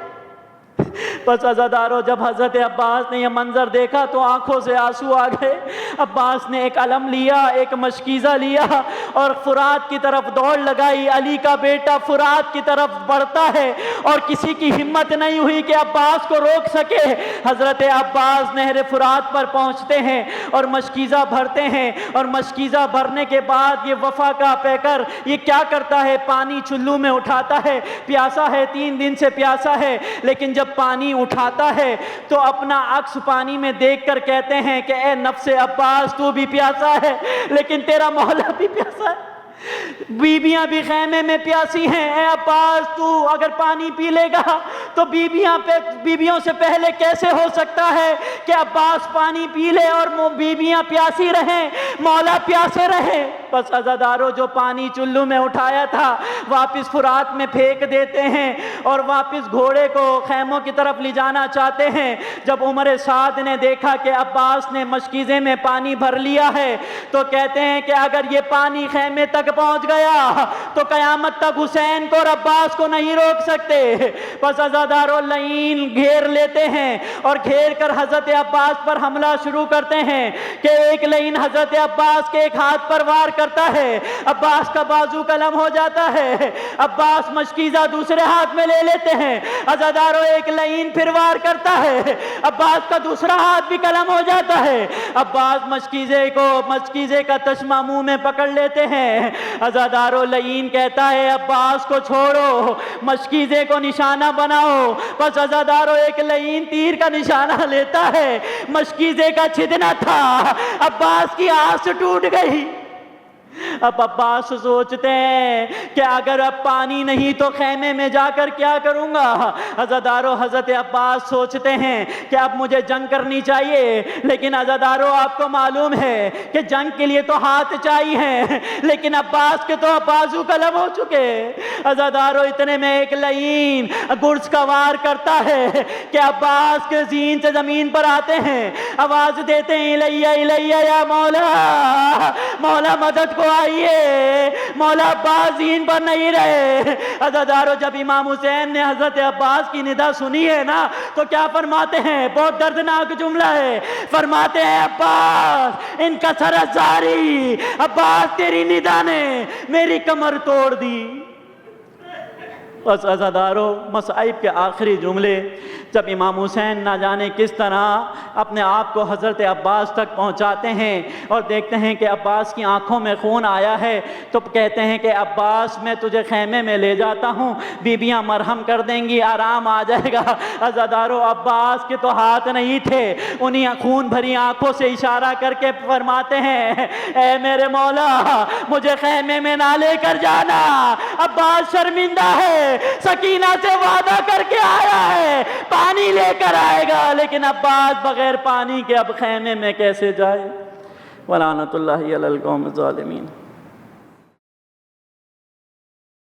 بس عزادارو جب حضرت عباس نے یہ منظر دیکھا تو آنکھوں سے آنسو آ گئے۔ عباس نے ایک علم لیا، ایک مشکیزہ لیا اور فرات کی طرف دوڑ لگائی۔ علی کا بیٹا فرات کی طرف بڑھتا ہے اور کسی کی ہمت نہیں ہوئی کہ عباس کو روک سکے۔ حضرت عباس نہر فرات پر پہنچتے ہیں اور مشکیزہ بھرتے ہیں، اور مشکیزہ بھرنے کے بعد یہ وفا کا پیکر یہ کیا کرتا ہے، پانی چلو میں اٹھاتا ہے، پیاسا ہے 3 دن سے پیاسا ہے، لیکن جب پانی اٹھاتا ہے تو اپنا عکس پانی میں دیکھ کر کہتے ہیں کہ اے نفس عباس تو بھی پیاسا ہے لیکن تیرا مولا بھی پیاسا ہے، بیبیاں بھی خیمے میں پیاسی ہیں، اے عباس تو اگر پانی پی لے گا تو بیبیوں سے پہلے کیسے ہو سکتا ہے کہ عباس پانی پی لے اور بیبیاں پیاسی رہیں، مولا پیاسے رہیں۔ بس عزادارو جو پانی چلو میں اٹھایا تھا واپس فرات میں پھینک دیتے ہیں اور واپس گھوڑے کو خیموں کی طرف لے جانا چاہتے ہیں۔ جب عمر سعد نے دیکھا کہ عباس نے مشکیزے میں پانی بھر لیا ہے تو کہتے ہیں کہ اگر یہ پانی خیمے تک پہنچ گیا تو قیامت تک حسین کو اور عباس کو نہیں روک سکتے۔ بس عزادارو لعین گھیر لیتے ہیں اور گھیر کر حضرت عباس پر حملہ شروع کرتے ہیں کہ ایک لعین حضرت عباس کے ایک ہاتھ پر وار کرتا ہے، عباس کا بازو قلم ہو جاتا ہے، عباس مشکیزہ دوسرے ہاتھ میں لے لیتے ہیں، عزادارو ایک لعین پھر وار کرتا ہے، عباس کا دوسرا ہاتھ بھی قلم ہو جاتا ہے، عباس مشکیزے کا تشمہ منہ میں پکڑ لیتے ہیں۔ عزادارو لعین کہتا ہے عباس کو چھوڑو، مشکیزے کو نشانہ بناؤ۔ بس عزادارو ایک لعین تیر کا نشانہ لیتا ہے، مشکیزے کا چھدنا تھا، عباس کی آس ٹوٹ گئی۔ اب عباس سوچتے ہیں کہ اگر اب پانی نہیں تو خیمے میں جا کر کیا کروں گا۔ عزادارو حضرت عباس سوچتے ہیں کہ اب مجھے جنگ کرنی چاہیے، لیکن عزادارو آپ کو معلوم ہے کہ جنگ کے لیے تو ہاتھ چاہیے، لیکن عباس کے تو بازو قلم ہو چکے۔ عزادارو اتنے میں ایک لعین گرز کا وار کرتا ہے کہ عباس کے زین سے زمین پر آتے ہیں، آواز دیتے ہیں الیہ الیہ یا مولا، مولا مدد کو آئیے، مولا عباس زین پر نہیں رہے۔ عزادارو جب امام حسین نے حضرت عباس کی ندا سنی ہے نا تو کیا فرماتے ہیں، بہت دردناک جملہ ہے، فرماتے ہیں عباس ان کا سر زاری، عباس تیری ندا نے میری کمر توڑ دی۔ بس عزادارو مصائب کے آخری جملے جب امام حسین نہ جانے کس طرح اپنے آپ کو حضرت عباس تک پہنچاتے ہیں اور دیکھتے ہیں کہ عباس کی آنکھوں میں خون آیا ہے تو کہتے ہیں کہ عباس میں تجھے خیمے میں لے جاتا ہوں، بیبیاں مرہم کر دیں گی، آرام آ جائے گا۔ عزادارو عباس کے تو ہاتھ نہیں تھے، انہیں خون بھری آنکھوں سے اشارہ کر کے فرماتے ہیں اے میرے مولا مجھے خیمے میں نہ لے کر جانا، عباس شرمندہ ہے، سکینہ سے وعدہ کر کے آیا ہے پانی لے کر آئے گا، لیکن عباس بغیر پانی کے اب خیمے میں کیسے جائے۔ ولعنت اللہ علی القوم الظالمین۔